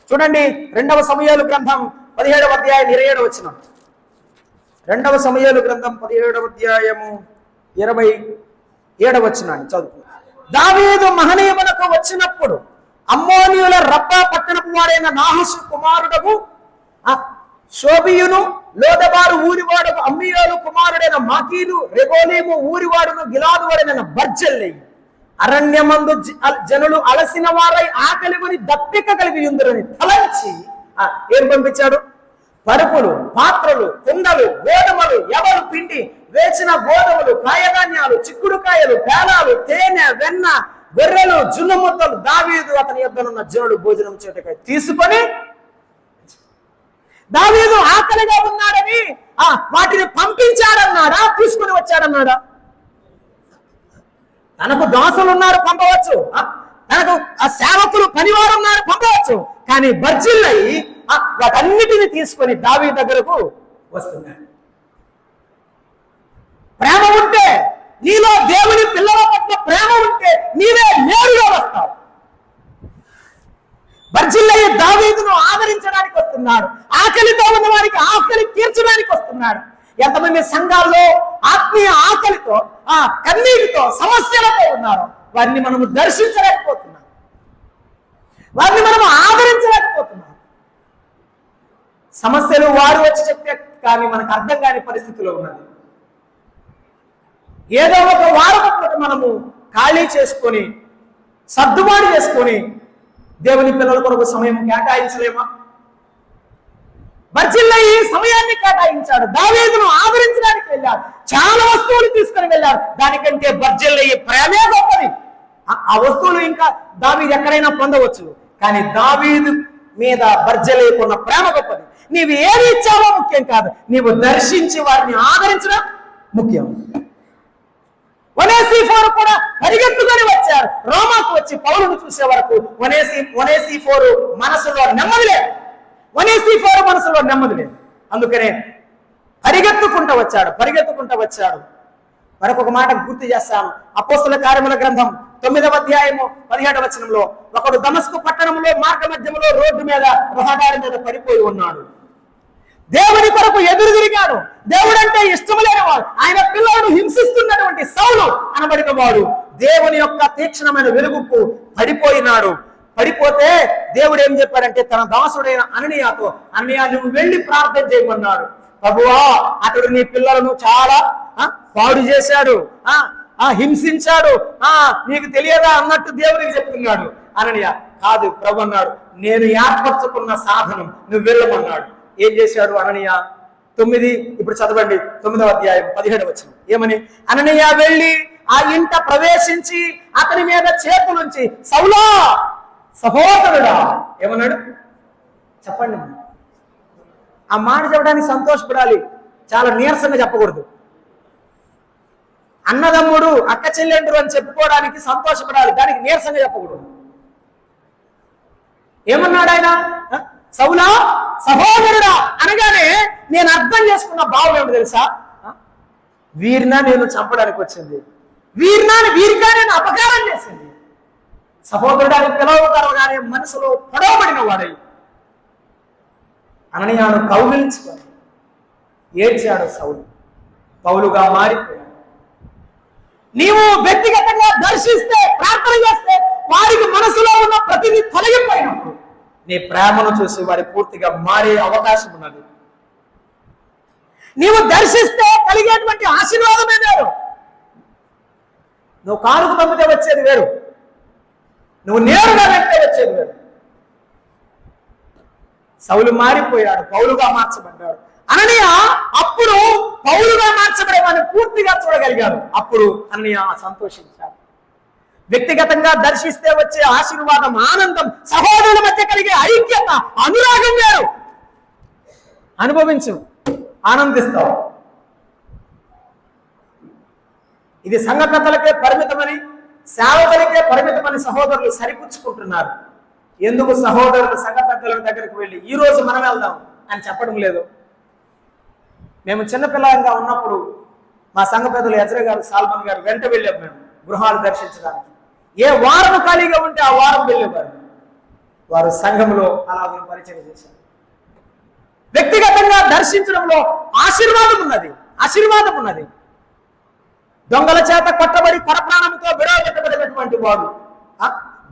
చూడండి, 2వ సమూయేలు గ్రంథం 17వ అధ్యాయం 27వ వచనం. 2వ సమూయేలు గ్రంథం 17వ అధ్యాయము 27వ వచనాన్ని చదువుకున్నాడు. దావీదు మహనీయమునకు వచ్చినప్పుడు అమ్మోనీయుల రబ్బా పట్టణపు వాడైన నాహసు కుమారుడకు షోబియును, లోదబారు ఊరివాడకు అమ్మియోలు కుమారుడైన మాకీలు, రెగోలీము ఊరివాడును, గిలాదు వాడైన బర్జల్లెయి అరణ్యమందు జనులు అలసిన వారై ఆకలిని దప్పిక కలిగి ఉందరని తలంచి ఏం పంపించాడు? పరుపులు, పాత్రలు, కుండలు, గోధుమలు, ఎవరు పిండి వేచిన గోధుమలు, కాయధాన్యాలు, చిక్కుడుకాయలు, పేలాలు, తేనె, వెన్న, గొర్రెలు, జున్ను ముద్దలు దావీదు అతని యొద్దనున్న జనులు భోజనం చేయటకై తీసుకొని, దావీదు ఆకలిగా ఉన్నాడని వాటిని పంపించాడన్నాడా, తీసుకుని వచ్చాడన్నాడా? తనకు దాసులు ఉన్నారు, పంపవచ్చు. తనకు సేవకులు, పనివారు ఉన్నారు, పంపవచ్చు. కానీ బర్జిల్లయి వాటన్నిటిని తీసుకొని దావీదు దగ్గరకు వస్తున్నాడు. ప్రేమ ఉంటే, నీలో దేవుని పిల్లల పట్ల ప్రేమ ఉంటే నీవే నేరుగా వస్తావు. బర్జిల్లయి దావీదును ఆదరించడానికి వస్తున్నాడు, ఆకలితో ఉన్న వారికి ఆకలి తీర్చడానికి వస్తున్నాడు. ఎంతమంది సంఘాల్లో ఆత్మీయ ఆకలితో, కన్నీటితో, సమస్యలతో ఉన్నారు, వారిని మనము దర్శించలేకపోతున్నాం, వారిని మనము ఆదరించలేకపోతున్నాం. సమస్యలు వారు వచ్చి చెప్తే కానీ మనకు అర్థం కాని పరిస్థితిలో ఉన్నది. ఏదో ఒక వారం పూట మనము ఖాళీ చేసుకొని, సర్దుబాటు చేసుకొని దేవుని పిల్లల కొరకు సమయం కేటాయించలేమా? బర్జిల్లయి సమయాన్ని కేటాయించాడు, దావీదును ఆదరించడానికి వెళ్ళాడు, చాలా వస్తువులు తీసుకొని వెళ్ళాడు. దానికంటే బర్జిల్లయి ప్రేమే గొప్పది. ఆ వస్తువులు ఇంకా దావీదు ఎక్కడైనా పొందవచ్చు, కానీ దావీదు మీద బర్జిల్లయికి ఉన్న ప్రేమ గొప్పది. నీవు ఏది ఇచ్చావో ముఖ్యం కాదు, నీవు దర్శించి వారిని ఆదరించడం ముఖ్యం. ఒనేసిఫోరు కూడా పరిగెత్తుకొని వచ్చారు. రోమాకు వచ్చి పౌలును చూసే వరకు ఒనేసిఫోరు మనసులో నెమ్మది లేదు, ఒనేసిఫోరు మనసులో నెమ్మది లేదు. అందుకనే పరిగెత్తుకుంటూ వచ్చాడు. మరొక మాట గుర్తు చేస్తాను. అపోస్తుల కార్యముల గ్రంథం 9వ అధ్యాయము 17వ వచనంలో, ఒకడు దమస్కు పట్టణంలో మార్గ మధ్యములో రోడ్డు మీద రహదారి మీద పడిపోయి ఉన్నాడు. దేవుని కొరకు ఎదురు తిరిగాడు. దేవుడంటే ఇష్టం లేనివాడు, ఆయన పిల్లలను హింసిస్తున్నటువంటి సౌలు అనబడిన వాడు దేవుని యొక్క తీక్షణమైన వెలుగుకు పడిపోయినాడు. పడిపోతే దేవుడు ఏం చెప్పాడంటే, తన దాసుడైన అననీయాతో, అననీయా నువ్వు వెళ్ళి ప్రార్థన చేయమన్నాడు. ప్రభువా, అతడు నీ పిల్లలను చాలా పాడు చేశాడు, హింసించాడు, నీకు తెలియదా అన్నట్టు దేవునికి చెప్తున్నాడు. అననీయా కాదు ప్రభు అన్నాడు, నేను ఏర్పరచుకున్న సాధనం, నువ్వు వెళ్ళమన్నాడు. ఏం చేశాడు అననీయా? 9 ఇప్పుడు చదవండి, 9వ అధ్యాయం 17వ వచనం. ఏమని? అననీయా వెళ్ళి ఆ ఇంట ప్రవేశించి అతని మీద చేతులుంచి సౌలా సహోదరుడా ఏమన్నాడు చెప్పండి. ఆ మాట చెప్పడానికి సంతోషపడాలి, చాలా నీరసంగా చెప్పకూడదు. అన్నదమ్ముడు అక్క చెల్లెండు అని చెప్పుకోవడానికి సంతోషపడాలి, దానికి నీరసంగా చెప్పకూడదు. ఏమన్నాడు ఆయన? సౌలా సహోదరుడా అనగానే నేను అర్థం చేసుకున్న భావం ఏమిటి తెలుసా? వీరినా నేను చంపడానికి వచ్చింది, వీరిగా నేను అపకారం చేసింది. సహోదరుడానికి పిలవకరగానే మనసులో పొడవబడిన వాడై అననీయాను కౌగిలించుకొని ఏడ్చాడు సౌలు. పౌలుగా మారిపోయాడు. నీవు వ్యక్తిగతంగా దర్శిస్తే, ప్రార్థన చేస్తే వారికి మనసులో ఉన్న ప్రతిదీ తొలగిపోయినప్పుడు నీ ప్రేమను చూసి వారి పూర్తిగా మారే అవకాశం ఉన్నది. నీవు దర్శిస్తే కలిగేటువంటి ఆశీర్వాదమే వేరు. నువ్వు కానుక పంపితే వచ్చేది వేరు, నువ్వు నేరుగా వెంటే వచ్చేది వేరు. సౌలు మారిపోయాడు, పౌలుగా మార్చబడ్డాడు. అననీయ అప్పుడు పౌలుగా మార్చబడే వాడిని పూర్తిగా చూడగలిగాడు. అప్పుడు అననీయ సంతోషించాడు. వ్యక్తిగతంగా దర్శిస్తే వచ్చే ఆశీర్వాదం, ఆనందం, సహోదరుల మధ్య కలిగే ఐక్యత, అనురాగం వేరు. అనుభవించు, ఆనందిస్తావు. ఇది సంఘ పెద్దలకే పరిమితమని, సేవకులకే పరిమితమని సహోదరులు సరిపుచ్చుకుంటున్నారు. ఎందుకు సహోదరులు సంఘ పెద్దల దగ్గరికి వెళ్ళి ఈ రోజు మనం వెళ్దాం అని చెప్పడం లేదు? మేము చిన్నపిల్లలంగా ఉన్నప్పుడు మా సంఘ పెద్దలు ఎజ్రా గారు, సాల్మన్ గారు వెంట వెళ్ళాం మేము గృహాలు దర్శించడానికి. ఏ వారం ఖాళీగా ఉంటే ఆ వారం వెళ్ళేవారు. వారు సంఘంలో అలాగే పరిచయం చేశారు. వ్యక్తిగతంగా దర్శించడంలో ఆశీర్వాదం ఉన్నది. దొంగల చేత కొట్టబడి కొరప్రాణంతో విడవబెట్టబడినటువంటి వాడు,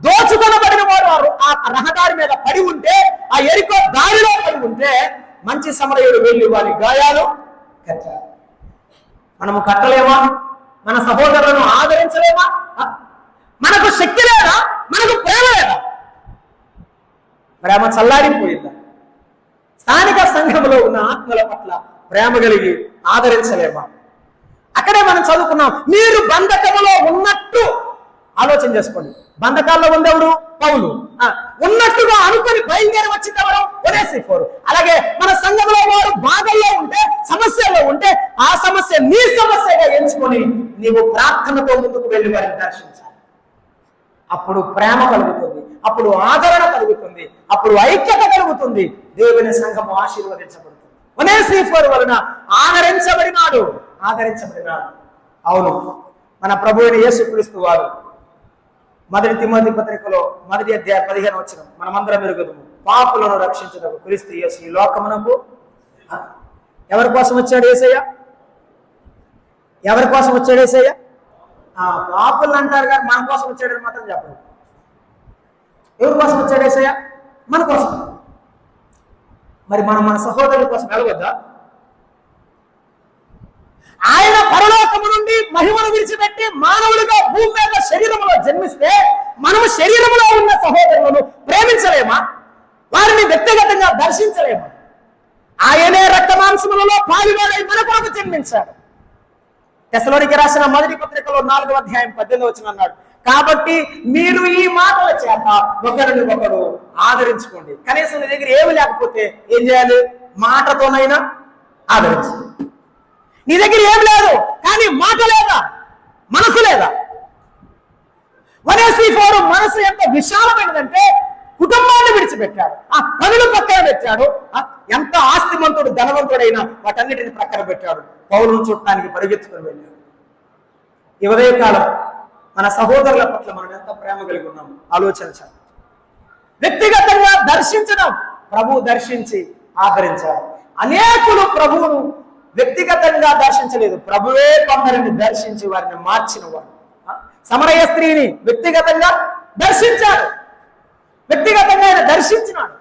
దోచుకొనబడిన వాడు ఆ రహదారి మీద పడి ఉంటే, ఆ ఎరికో దారిలో పడి ఉంటే మంచి సమరయుడు వెళ్ళి వారి గాయాలు కట్టారు. మనము కట్టలేమా? మన సహోదరులను ఆదరించలేమా? మనకు శక్తి లేదా? మనకు ప్రేమ లేదా? ప్రేమ చల్లారిపోయిందా? స్థానిక సంఘంలో ఉన్న ఆత్మల పట్ల ప్రేమ కలిగి ఆదరించలేమా? అక్కడే మనం చదువుకున్నాం. మీరు బంధకములో ఉన్నట్టు ఆలోచన చేసుకోండి. బంధకాల్లో ఉండేవాడు పౌలు, ఉన్నట్టుగా అనుకుని బయలుదేరి వచ్చిందెవరు? ఒనేసిఫోరు. అలాగే మన సంఘంలో వారు బాధల్లో ఉంటే, సమస్యల్లో ఉంటే, ఆ సమస్య నీ సమస్యగా ఎంచుకొని నీవు ప్రార్థనతో ముందుకు వెళ్ళి వారిని దర్శించాలి. అప్పుడు ప్రేమ కలుగుతుంది, అప్పుడు ఆదరణ కలుగుతుంది, అప్పుడు ఐక్యత కలుగుతుంది. దేవుని సంఘము ఆశీర్వదించబడుతుంది. ఒనేసిఫోరు వలన ఆదరించబడినాడు. అవును, మన ప్రభు అయిన యేసుక్రీస్తు వారు 1 తిమోతి పత్రికలో 1వ అధ్యాయం 15వ వచనం మనమందరం ఎరుగుదుము, పాపులను రక్షించుటకు క్రీస్తు యేసు ఈ లోకమునకు ఎవరి కోసం వచ్చాడు యేసయ్య? ఎవరి కోసం వచ్చాడు యేసయ్య? పాపులను అంటారు కానీ మన కోసం వచ్చాడని మాత్రం చెప్పరు. ఎవరి కోసం వచ్చాడు యేసయ్య? మన కోసం. మరి మనం మన సహోదరుల కోసం వెళ్ళవద్దా? ఆయన పరలోకము నుండి మహిమను విడిచిపెట్టి మానవుడిగా భూమి మీద శరీరంలో జన్మిస్తే మనము శరీరంలో ఉన్న సహోదరులను ప్రేమించలేమా? వారిని వ్యక్తిగతంగా దర్శించలేమా? ఆయనే రక్త మాంసములలో పాలువాడై మన కొరకు జన్మించాడు. తెస్సలోనికి రాసిన 1వ పత్రికలో 4వ అధ్యాయం 18వ వచనం అన్నాడు, కాబట్టి మీరు ఈ మాటల చేత ఒకరిని ఒకరు ఆదరించుకోండి. కనీసం నీ దగ్గర ఏమి లేకపోతే ఏం చేయాలి? మాటతోనైనా ఆదరించాలి. నీ దగ్గర ఏం లేదు కానీ మాట లేదా, మనసు లేదా? ఒనేసిఫోరు మనసు ఎంత విశాలమైనదంటే కుటుంబాన్ని విడిచిపెట్టాడు, ఆ పనులు పక్కన పెట్టాడు. ఎంత ఆస్తిమంతుడు, ధనవంతుడైనా వాటన్నిటిని ప్రక్కన పెట్టాడు. పౌలును చూడటానికి పరిగెత్తుకుని వెళ్ళాడు. ఈ ఉదయకాలం మన సహోదరుల పట్ల మనం ఎంత ప్రేమ కలిగి ఉన్నాము ఆలోచించాలి. వ్యక్తిగతంగా దర్శించడం, ప్రభువు దర్శించి ఆదరించాడు. అనేకులు ప్రభువును వ్యక్తిగతంగా దర్శించలేదు, ప్రభువే కొందరిని దర్శించి వారిని మార్చిన వాడు. సమరయ స్త్రీని వ్యక్తిగతంగా దర్శించాడు, వ్యక్తిగతంగా ఆయన దర్శించినాడు.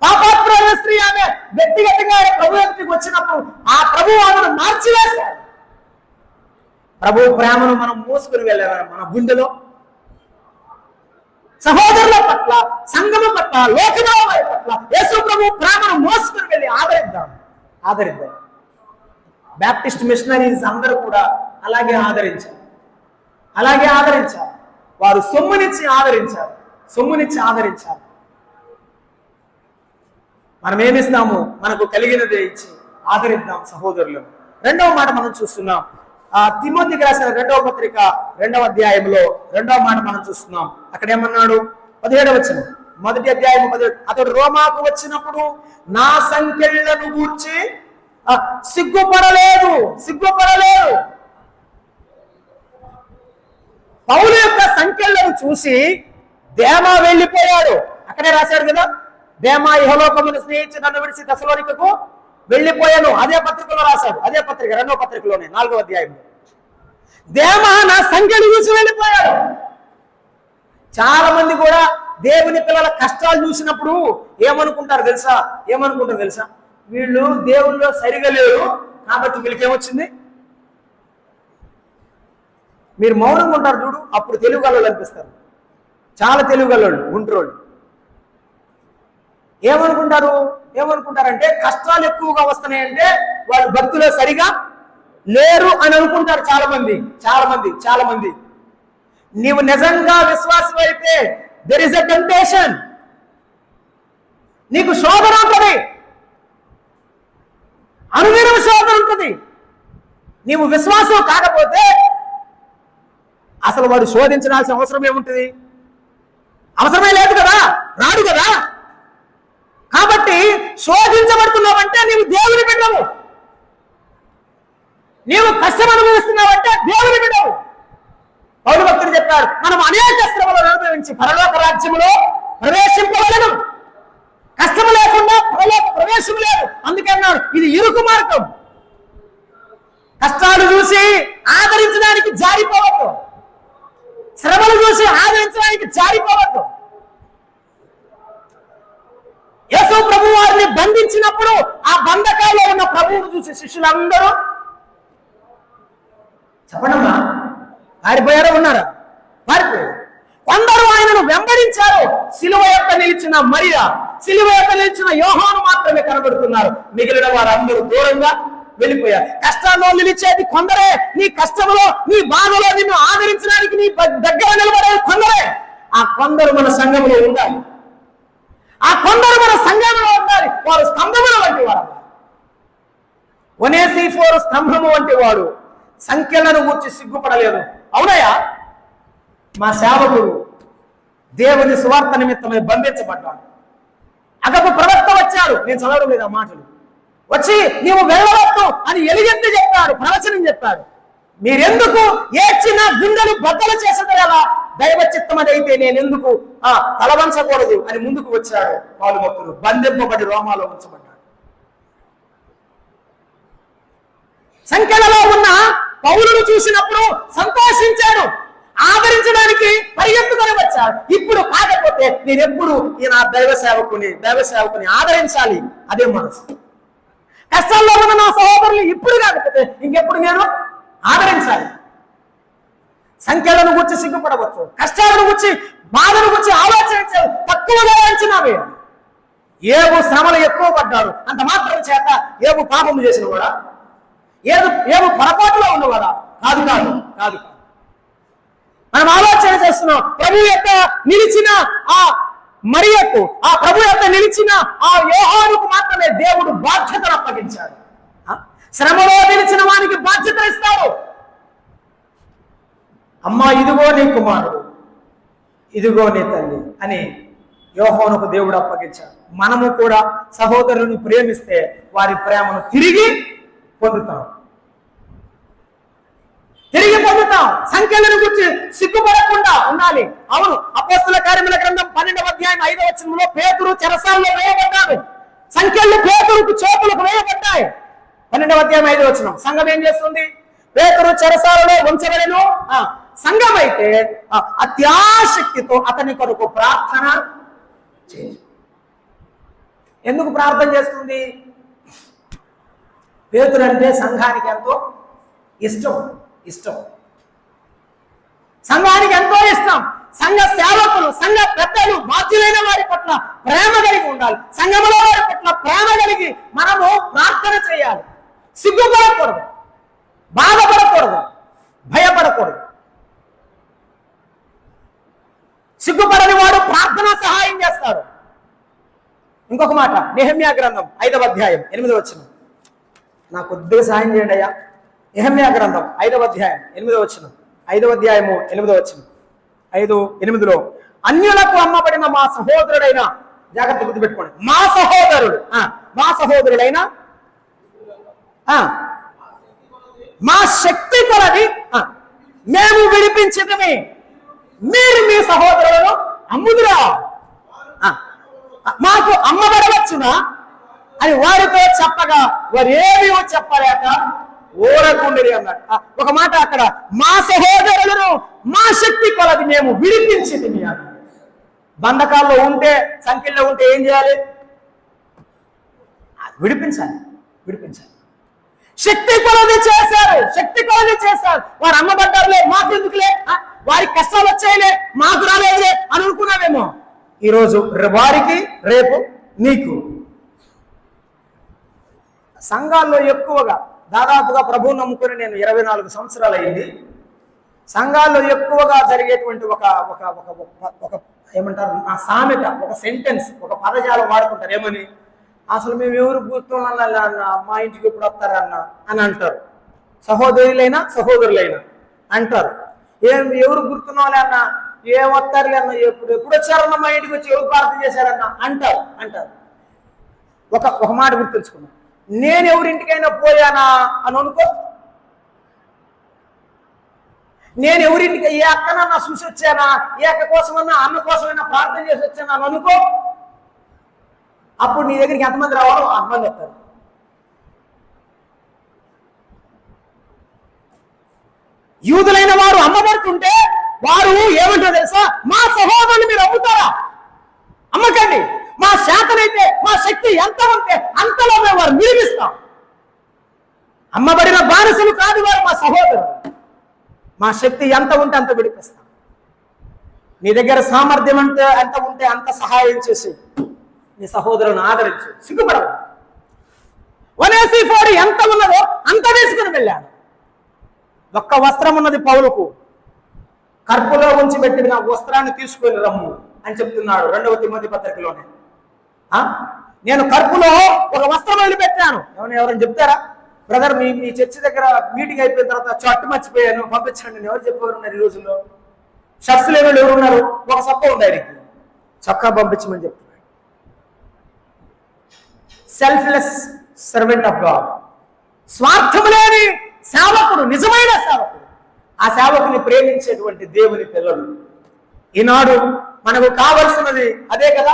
పాపాత్మైన స్త్రీ ఆమె వ్యక్తిగతంగా ఆయన ప్రభు వ్యక్తికి వచ్చినప్పుడు ఆ ప్రభు ఆమెను మార్చివేశాడు. ప్రభు ప్రేమను మనం మోసుకుని వెళ్ళేవారు మన గుండెలో. సహోదరుల పట్ల, సంఘము పట్ల, లోకముల వారి పట్ల యేసు ప్రభు ప్రేమను మోసుకుని వెళ్ళి ఆదరిద్దాం. బ్యాప్టిస్ట్ మిషనరీస్ అందరూ కూడా అలాగే ఆదరించారు. అలాగే ఆదరించారు. వారు సొమ్మునిచ్చి ఆదరించారు, సొమ్మునిచ్చి ఆదరించారు. మనం ఏమిస్తాము? మనకు కలిగినదే ఇచ్చి ఆదరిద్దాం సహోదరులను. రెండవ మాట మనం చూస్తున్నాం, తిమోతికి రాసిన 2వ పత్రిక 2వ అధ్యాయంలో 2వ మాట మనం చూస్తున్నాం. అక్కడ ఏమన్నాడు? 17వ వచనం, మొదటి అధ్యాయం 17. అతడు రోమాకు వచ్చినప్పుడు నా సంకెళ్లను గూర్చి సిగ్గుపడలేదు. పౌలు యొక్క సంకెళ్లను చూసి దేమా వెళ్ళిపోయాడు. అక్కడే రాశాడు కదా, దేమా ఇహలోకమును స్నేహించి నన్ను విడిచి తెస్సలోనికకు వెళ్ళిపోయాను. అదే పత్రికలో రాశాడు, అదే పత్రిక 2వ పత్రికలోనే 4వ అధ్యాయంలో. దేమా నా సంఖ్యను చూసి వెళ్ళిపోయాడు. చాలా మంది కూడా దేవుని పిల్లల కష్టాలు చూసినప్పుడు ఏమనుకుంటారు తెలుసా? వీళ్ళు దేవుల్లో సరిగా లేరు కాబట్టి వీళ్ళకి ఏమొచ్చింది? మీరు మౌనంగా ఉంటారు చూడు, అప్పుడు తెలుగు గల్లోళ్ళు అనిపిస్తారు. చాలా తెలుగు గల్లోళ్ళు, గుంటూరోళ్ళు ఏమనుకుంటారంటే కష్టాలు ఎక్కువగా వస్తున్నాయంటే వాళ్ళు భక్తులు సరిగా లేరు అని అనుకుంటారు చాలా మంది. నీవు నిజంగా విశ్వాసం అయితే దెర్ ఇస్ ఎ టెంప్టేషన్, నీకు శోధన ఉంటుంది, అనుదినం శోధన ఉంటుంది. నీవు విశ్వాసం కాకపోతే అసలు వాడు శోధించాల్సిన అవసరం ఏముంటుంది? అవసరమే లేదు కదా, రాడు కదా. కాబట్టి శోధించబడుతున్నావంటే నీవు దేవుని బిడ్డవు, నీవు కష్టం అనుభవిస్తున్నావంటే దేవుని బిడ్డవు. పౌలు భక్తుడు చెప్పారు, మనం అనేక శ్రమలను అనుభవించి పరలోక రాజ్యములో ప్రవేశింపవలను. కష్టము లేకుండా పరలోక ప్రవేశం లేదు. అందుకే అన్నాడు, ఇది ఇరుకు మార్గం. కష్టాలు చూసి ఆదరించడానికి జారిపోవద్దు, శ్రమలు చూసి ఆదరించడానికి జారిపోవద్దు. యేసు ప్రభు వారిని బంధించినప్పుడు ఆ బంధకాల్లో ఉన్న ప్రభువును చూసి శిష్యులందరూ చెప్పండమ్మా పారిపోయారో ఉన్నారా? పారిపోయారు. కొందరు ఆయనను వెంబడించారు. సిలువ యొక్క నిలిచిన మరియా, సిలువ యొక్క నిలిచిన యోహాను మాత్రమే కనబడుతున్నారు. మిగిలిన వారందరూ దూరంగా వెళ్ళిపోయారు. కష్టాల్లో నిలిచేది కొందరే. నీ కష్టంలో, నీ బాధలో నిన్ను ఆదరించడానికి నీ దగ్గర నిలబడేది కొందరే. ఆ కొందరు మన సంఘంలో ఉండాలి. వారు స్తంభముల వంటి వారు. ఒనేసిఫోరు స్తంభము వంటి వాడు సంఖ్యలను గూర్చి సిగ్గుపడలేదు. అవునయ్యా, మా సేవకుడు దేవుని సువార్త నిమిత్తమే బంధించబడ్డాడు. అగపు ప్రవక్త వచ్చాడు, నేను చదవడం లేదు ఆ మాటలు, వచ్చి నీవు వెళ్ళవద్దు అని ఎలుగెత్తి చెప్పాడు, ప్రవచనం చెప్పాడు. మీరెందుకు ఏడ్చిన గుండెలు బద్దలు చేసేది ఎలా? దైవ చిత్తం అదైతే నేను ఎందుకు తలవంచకూడదు అని ముందుకు వచ్చాడు. పౌలు భక్తుడు బంధింపబడి రోమాలో ఉంచబడ్డాడు. సంఖ్యలలో ఉన్న పౌలును చూసినప్పుడు సంతోషించాడు, ఆదరించడానికి పరిగెత్తుకొని వచ్చాడు. ఇప్పుడు కాకపోతే నేనెప్పుడు నా దైవ సేవకుని ఆదరించాలి, అదే మనసు. కష్టాల్లో ఉన్న నా సహోదరులు ఇప్పుడు కాకపోతే ఇంకెప్పుడు నేను ఆదరించాలి. సంఖ్యలను గురించి సిగ్గుపడవచ్చు, కష్టాలను గురించి, బాధను గురించి ఆలోచించాలి, తక్కువగా అంచనా వేయాలి. ఏవు శ్రమలు ఎక్కువ పడ్డారు అంత మాత్రం చేత ఏవు పాపము చేసిన కూడా, ఏవు పొరపాటులో ఉన్నవాడా? కాదు. మనం ఆలోచన చేస్తున్నాం. ప్రభు యొక్క నిలిచిన ఆ మరియకు, ఆ ప్రభు యొక్క నిలిచిన ఆ యోహానుకు మాత్రమే దేవుడు బాధ్యతను అప్పగించాడు. శ్రమలో నిలిచిన వానికి బాధ్యత ఇస్తాడు. అమ్మా, ఇదిగో నీ కుమారుడు, ఇదిగో నీ తల్లి అని యోహానుకు దేవుడు అప్పగించాడు. మనము కూడా సహోదరుని ప్రేమిస్తే వారి ప్రేమను తిరిగి పొందుతాం. సంఖ్యలను గురించి సిగ్గుపడకుండా ఉండాలి. అవును, అపోస్తల కార్యముల గ్రంథం 12వ అధ్యాయం 5వ వచనంలో పేతురు చెరసాలలో వేయబడ్డాడు. సంఖ్యలు పేతురుకు చేతులకు వేయబడ్డాయి. 12వ అధ్యాయం 5వ వచనం. సంఘం ఏం చేస్తుంది? పేతురు చెరసాలలో ఉంచబడెను. సంఘం అయితే అత్యాశక్తితో అతని కొరకు ప్రార్థన చేయి. ఎందుకు ప్రార్థన చేస్తుంది? పేతురు అంటే సంఘానికి ఎంతో ఇష్టం. సంఘానికి ఎంతో ఇష్టం. సంఘ సేవకులు, సంఘ పెద్దలు, బాధ్యులైన వారి పట్ల ప్రేమ కలిగి ఉండాలి. సంఘములో వారి పట్ల ప్రేమ కలిగి మనము ప్రార్థన చేయాలి. సిగ్గుపడకూడదు, బాధపడకూడదు, భయపడకూడదు. సిగ్గుపడని వాడు ప్రార్థన సహాయం చేస్తాడు. ఇంకొక మాట, నెహెమ్యా గ్రంథం 5వ అధ్యాయం 8వ వచనం. నాకు కొద్దిగా సహాయం చేయండి అయ్యా. నెహెమ్యా గ్రంథం 5వ అధ్యాయం 8వ వచనం. 5వ అధ్యాయము 8వ వచనం. 5:8లో అన్యులకు అమ్మబడిన మా సహోదరుడైన, జాగ్రత్త గుర్తుపెట్టుకోండి, మా సహోదరుడైన మా శక్తి కొలది మేము విడిపించటమే, మీరు మీ సహోదరులను అమ్ముదురా, మాకు అమ్మబడవచ్చునా అని వారితో చెప్పగా వారు ఏమీ చెప్పలేక ఓరకుండిరి అన్నాడు. ఒక మాట అక్కడ, మా సహోదరులను మా శక్తి కొలది మేము విడిపించింది అన్నాడు. బంధకాల్లో ఉంటే, సంఖ్యలో ఉంటే ఏం చేయాలి? విడిపించాలి. శక్తి కొలది చేశారు. వారు అమ్మబడ్డారులే, మాకెందుకులే, వారికి కష్టాలు వచ్చాయిలే, మాకు రాలేదులే అని అనుకున్నావేమో. ఈరోజు వారికి, రేపు నీకు. సంఘాల్లో ఎక్కువగా, దాదాపుగా ప్రభువు నమ్ముకొని నేను 24 సంవత్సరాలు అయింది. సంఘాల్లో ఎక్కువగా జరిగేటువంటి ఒక ఏమంటారు, ఆ సామెత, ఒక సెంటెన్స్, ఒక పదజాలం వాడుకుంటారు. ఏమని? అసలు మేము ఎవరు గుర్తున్నాళ్ళ అన్న, మా ఇంటికి ఎప్పుడు వస్తారన్న అని అంటారు. సహోదరులైనా అంటారు. ఎవరు గుర్తున్నాలే అన్న, ఏం వస్తారులే అన్న, ఎప్పుడు వచ్చారన్న, మా ఇంటికి వచ్చి ఎవరు ప్రార్థన చేశారన్న అంటారు. ఒక మాట గుర్తుంచుకున్నా, నేను ఎవరింటికైనా పోయానా అని అనుకో, నేను ఎవరింటికి, ఏ అక్కనన్నా చూసి వచ్చానా, ఏ అక్క కోసమన్నా, అన్న కోసమైనా ప్రార్థన చేసి వచ్చానా అని అనుకో, అప్పుడు నీ దగ్గరికి ఎంతమంది రావాలో అంతమంది వస్తారు. యూదులైన వారు అమ్మబడుతుంటే వారు ఏమంటారు తెలుసా? మా సహోదరులు మీరు అమ్ముతారా? అమ్మకండి, మా శాతనైతే, మా శక్తి ఎంత ఉంటే అంతలో మేము వారు విడిపిస్తాం. అమ్మబడిన బానిసలు కాదు వారు, మా సహోదరులు. మా శక్తి ఎంత ఉంటే అంత విడిపిస్తాం. నీ దగ్గర సామర్థ్యం అంటే ఎంత ఉంటే అంత సహాయం చేసి నీ సహోదరులను ఆదరించు, సిగ్గుపడవు. ఒనేసిఫోరు ఎంత ఉన్నదో అంత వేసుకుని వెళ్ళాడు. ఒక్క వస్త్రం ఉన్నది పౌలుకు, కర్పులో ఉంచి పెట్టిన వస్త్రాన్ని తీసుకొని రమ్ము అని చెప్తున్నాడు 2వ తిమోతి పత్రికలోనే. నేను కర్పులో ఒక వస్త్రం వదిలిపెట్టాను. ఎవరైనా చెప్తారా? బ్రదర్, మీ చర్చి దగ్గర మీటింగ్ అయిపోయిన తర్వాత చట్టు మర్చిపోయాను, పంపించండి. నేను ఎవరు చెప్పేవారున్నారు ఈ రోజుల్లో? షర్ట్స్ లేని ఎవరు ఉన్నారు? ఒక చొక్కా ఉంది, ఆయనకి చొక్కా పంపించమని చెప్తున్నాడు. సెల్ఫ్లెస్ సర్వెంట్ ఆఫ్ గాడ్, స్వార్థము లేని సేవకుడు, నిజమైన సేవకుడు. ఆ సేవకుని ప్రేమించేటువంటి దేవుని పిల్లలు. ఈనాడు మనకు కావలసినది అదే కదా.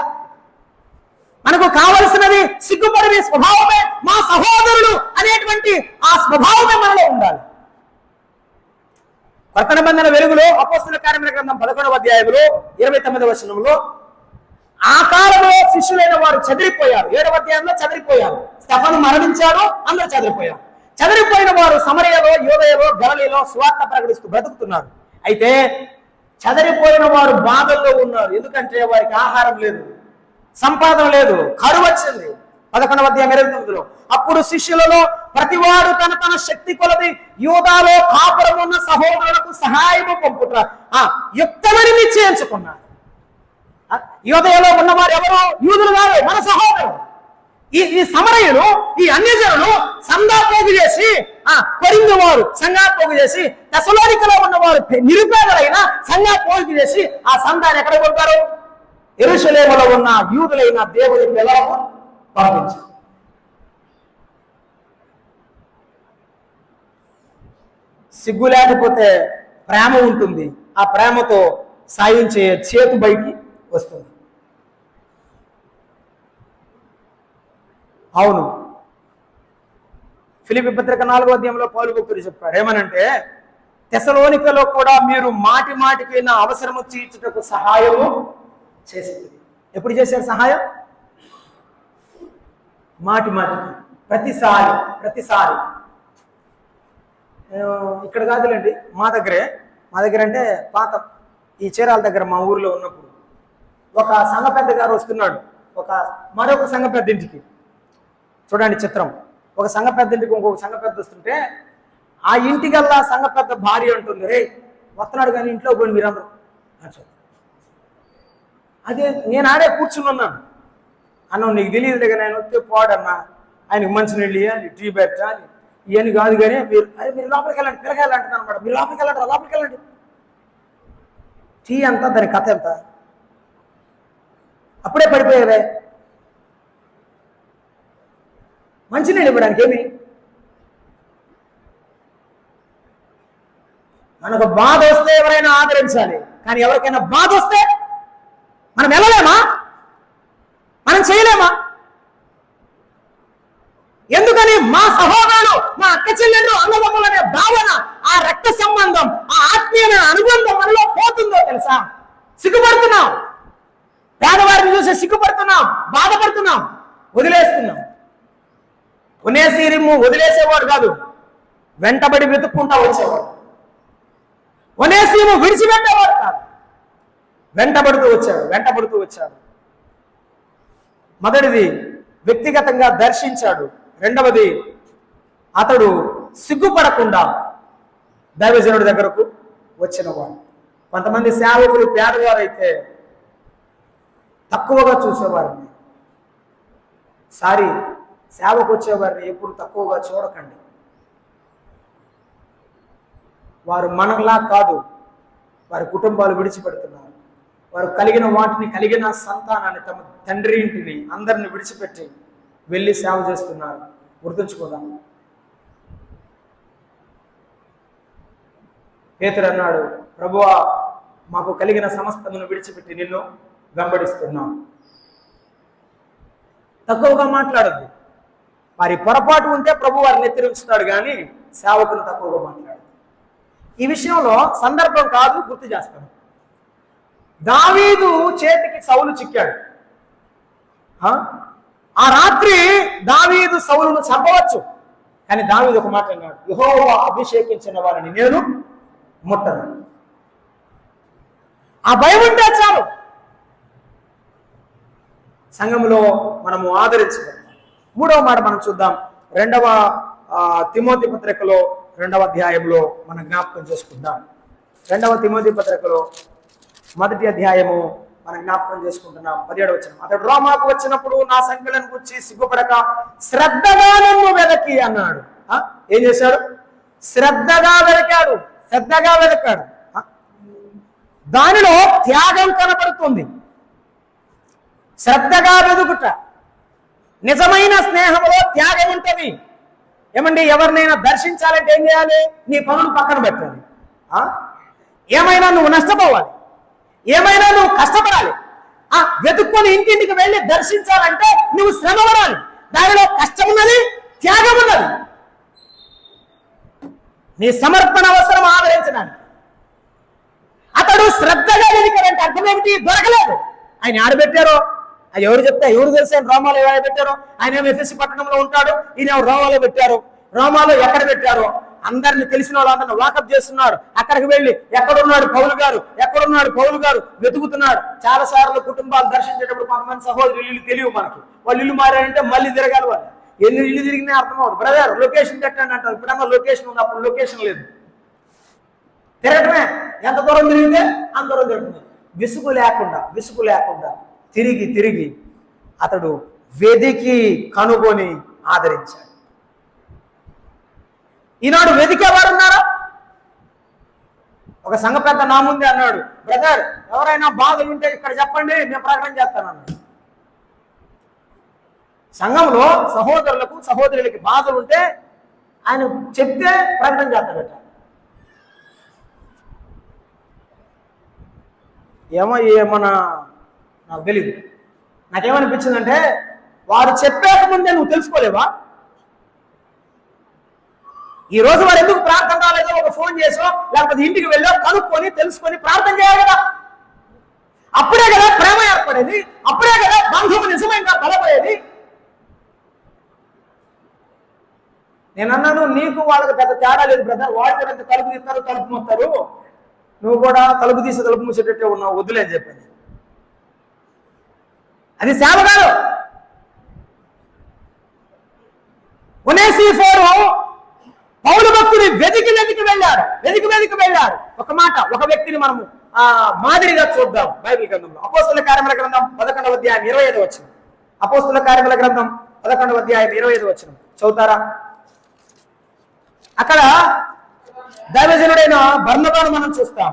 మనకు కావలసినది సిగ్గుపడే స్వభావమే, మా సహోదరుడు అనేటువంటి ఆ స్వభావమే మనలో ఉండాలి. కొత్త నిబంధన వెలుగులో అపోస్తలుల కార్యముల గ్రంథం 11వ అధ్యాయంలో 29వ వచనంలో, ఆ కాలంలో శిష్యులైన వారు చెదిరిపోయారు. 7వ అధ్యాయంలో చెదిరిపోయారు. స్టెఫను మరణించాడు, అందరూ చెదిరిపోయారు. చెదిరిపోయిన వారు సమరయలో, యూదయలో, గలిలయలో సువార్త ప్రకటిస్తూ బ్రతుకుతున్నారు. అయితే చెదిరిపోయిన వారు బాధల్లో ఉన్నారు. ఎందుకంటే వారికి ఆహారం లేదు, సంపాదన లేదు, కరువు వచ్చింది. 11వ అధ్యాయం 29లో, అప్పుడు శిష్యులలో ప్రతివాడు తన శక్తి కొలది యూదాలో కాపురం ఉన్న సహోదరులకు సహాయము పంపుట యుక్తమని నిశ్చయించుకున్నారు. యూదయలో ఉన్నవారు ఎవరు? యూదులు కాదు, మన సహోదరులు. ఈ సమరయులు, ఈ అన్యజనులు సంఘా పోగు చేసి, కొరింథు వారు సంఘా పోగు చేసి, తెసలోనికలో ఉన్నవారు నిరుపేదలైన సంఘా పోగు చేసి ఆ సంఘాన్ని ఎక్కడ కొట్టారు? యెరూషలేములో ఉన్న యూదులైన దేవుని పిల్లలకు పంపించారు. సిగ్గు లేకపోతే ప్రేమ ఉంటుంది. ఆ ప్రేమతో సాయం చేతు బయటికి వస్తుంది. అవును, ఫిలిప్పీ పత్రిక 4వ అధ్యాయంలో పౌలు భక్తుడు చెప్పాడు. ఏమనంటే, తెసలోనికలో కూడా మీరు మాటి మాటికి నా అవసరము తీర్చుటకు సహాయము చేసింది. ఎప్పుడు చేశారు సహాయం? మాటి మాటికి, ప్రతిసారి. ఇక్కడ కాదులేండి, మా దగ్గర అంటే పాత ఈ చీరాల దగ్గర మా ఊర్లో ఉన్నప్పుడు ఒక సంఘ పెద్ద గారు వస్తున్నాడు మరొక సంఘ పెద్ద ఇంటికి. చూడండి చిత్రం. ఒక సంఘ పెద్ద ఇంటికి ఇంకొక సంఘ పెద్ద వస్తుంటే ఆ ఇంటికల్లా సంఘ పెద్ద భార్య అంటుంది, రే వస్తున్నాడు కానీ ఇంట్లో పోయి మీరందరూ అని. అదే నేను ఆడే కూర్చుని ఉన్నాను. అన్న నీకు తెలియదు దగ్గర నేను వస్తే పోడన్నా, ఆయనకు మంచినీళ్ళు ఇవ్వాలి, టీ పెట్టాలి, ఇవన్నీ కాదు. కానీ మీరు లోపలికి వెళ్ళండి, పిల్లకాయలు అంటున్నాను అనమాట. మీరు లోపలికి వెళ్ళండి, లోపలికి వెళ్ళండి. టీ ఎంత, దాని కథ ఎంత? అప్పుడే పడిపోయేవే. మంచినీళ్ళు ఇవ్వడానికి ఏమి? మనకు బాధ వస్తే ఎవరైనా ఆదరించాలి, కానీ ఎవరికైనా బాధ వస్తే మనం వెళ్ళలేమా? మనం చేయలేమా? ఎందుకని? మా సహోదరుడు, మా అక్క చెల్లెళ్ళు, అన్నదమ్ములనే భావన, ఆ రక్త సంబంధం, ఆ ఆత్మీయమైన అనుబంధం మనలో పోతుందో తెలుసా? సిగ్గుపడుతున్నాం, పేదవారిని చూసి సిగ్గుపడుతున్నాం, బాధపడుతున్నాం, వదిలేస్తున్నాం. ఒనేసిరిము వదిలేసేవాడు కాదు, వెంటబడి వెతుక్కుంటా వచ్చేవాడు. ఒనేసిము విడిచిపెట్టేవాడు కాదు, వెంటబడుతూ వచ్చాడు. మొదటిది వ్యక్తిగతంగా దర్శించాడు. రెండవది అతడు సిగ్గుపడకుండా దైవజనుడి దగ్గరకు వచ్చినవాడు. కొంతమంది సేవకులు పేదవారైతే తక్కువగా చూసేవారిని. సేవకు వచ్చేవారిని ఎప్పుడు తక్కువగా చూడకండి. వారు మనలా కాదు, వారి కుటుంబాలు విడిచిపెడుతున్నారు. వారు కలిగిన వాటిని, కలిగిన సంతానాన్ని, తమ తండ్రి ఇంటిని, అందరిని విడిచిపెట్టి వెళ్ళి సేవ చేస్తున్నారు. గుర్తుంచుకోదాం. పేతురు అన్నాడు, ప్రభువా మాకు కలిగిన సమస్తమును విడిచిపెట్టి నిన్ను వెంబడిస్తున్నాం. తక్కువగా మాట్లాడద్దు. వారి పొరపాటు ఉంటే ప్రభు వారిని ఎత్తిరించుతాడు, కానీ సేవకులు తక్కువగా మాట్లాడదు. ఈ విషయంలో సందర్భం కాదు, గుర్తు చేస్తాను. దావీదు చేతికి సౌలు చిక్కాడు. ఆ రాత్రి దావీదు సౌలును చంపవచ్చు, కానీ దావీదు ఒక మాట అన్నాడు, యెహోవా అభిషేకించిన వారిని నేను ముట్టను. ఆ భయం ఉంటే చాలు. సంఘంలో మనము ఆదరించబడతాం. మూడవ మాట మనం చూద్దాం. 2వ తిమోతి పత్రికలో 2వ అధ్యాయంలో మనం జ్ఞాపకం చేసుకుందాం. 2వ తిమోతి పత్రికలో 1వ అధ్యాయము మనం జ్ఞాపకం చేసుకుంటున్నాం. 17వ వచనం. అతడు రోమాకు వచ్చినప్పుడు నా సంఖ్యలను గురించి సిగ్గుపడక శ్రద్ధగా నన్ను వెదకి అన్నాడు. ఏం చేశాడు? శ్రద్ధగా వెదకాడు. దానిలో త్యాగం కనపడుతుంది. శ్రద్ధగా వెదుకుట, నిజమైన స్నేహంలో త్యాగం ఉంటుంది. ఏమండి, ఎవరినైనా దర్శించాలంటే ఏం చేయాలి? నీ పనులు పక్కన పెట్టాలి. ఏమైనా నువ్వు నష్టపోవాలి, ఏమైనా నువ్వు కష్టపడాలి. వెతుక్కొని ఇంటింటికి వెళ్ళి దర్శించాలంటే నువ్వు శ్రమ పడాలి. దానిలో కష్టం ఉన్నది, త్యాగం ఉన్నది. నీ సమర్పణ అవసరం ఆదరించడానికి. అతడు శ్రద్ధగా వెతికాడంటే అర్థం ఏమిటి? దొరకలేదు. ఆయన ఆడబెట్టారో అది ఎవరు చెప్తే ఎవరు తెలిసి ఆయన రోమాలో ఎవరు పెట్టారో? ఆయన ఏమో ఎఫ్ఎస్సి పట్టణంలో ఉంటాడు, ఈయన రోమాలో పెట్టారు. రోమాలో ఎక్కడ పెట్టారో అందరిని తెలిసిన వాళ్ళందరినీ వాకప్ చేస్తున్నాడు. అక్కడికి వెళ్ళి ఎక్కడున్నాడు పౌలు గారు వెతుకుతున్నాడు. చాలా సార్లు కుటుంబాలు దర్శించేటప్పుడు కొంతమంది సహోదరులు ఇల్లు తెలియవు మనకి. వాళ్ళు ఇల్లు మారారంటే మళ్ళీ తిరగాలి. వాళ్ళు ఎన్ని ఇల్లు తిరిగినా అర్థం అవుతుంది. బ్రదర్ లొకేషన్ పెట్టండి అంటారు. ఇప్పుడన్నా లొకేషన్ ఉంది, అప్పుడు లొకేషన్ లేదు. తిరగటమే, ఎంత దూరం తిరిగితే అంత దూరం తిరుగుతుంది. విసుగు లేకుండా తిరిగి అతడు వెదికి కనుగొని ఆదరించాడు. ఈనాడు వెదికేవారు ఉన్నారా? ఒక సంఘ పెద్ద నా ముందే అన్నాడు, బ్రదర్ ఎవరైనా బాధలు ఉంటే ఇక్కడ చెప్పండి, నేను ప్రకటన చేస్తాను అన్నాడు. సంఘంలో సహోదరులకు సహోదరులకి బాధలు ఉంటే ఆయన చెప్తే ప్రకటన చేస్తాడట. ఏమన్నా నాకు తెలీదు. నాకేమనిపించిందంటే, వారు చెప్పేక ముందే నువ్వు తెలుసుకోలేవా? ఈ రోజు వారు ఎందుకు ప్రార్థన రాలేదో ఒక ఫోన్ చేసో లేకపోతే ఇంటికి వెళ్ళో కనుక్కొని తెలుసుకొని ప్రార్థన చేయాలి కదా. అప్పుడే కదా ప్రేమ ఏర్పడేది, అప్పుడే కదా బంధువు నిజంగా బలపడేది. నేను అన్నాను, నీకు వాళ్ళకి పెద్ద తేడా లేదు బ్రదర్. వాళ్ళు కూడా తలుపు తీస్తారు, తలుపు మూస్తారు. నువ్వు కూడా తలుపు తీసి తలుపు మూసేటట్టే ఉన్నావు, వద్దులే అని చెప్పాను. అది సేవ కాదు. ఒనేసిఫోరు పౌలు భక్తుని వెతికి వెళ్ళాడు. ఒక మాట, ఒక వ్యక్తిని మనము మాదిరిగా చూద్దాం బైబిల్ గ్రంథంలో. అపోస్తుల కార్యముల గ్రంథం 11వ అధ్యాయం 25వ వచనం. అపోస్తుల కార్యముల గ్రంథం 11వ అధ్యాయం 25వ వచనం చదువుతారా? అక్కడ దైవజనుడైన బర్నబాను మనం చూస్తాం.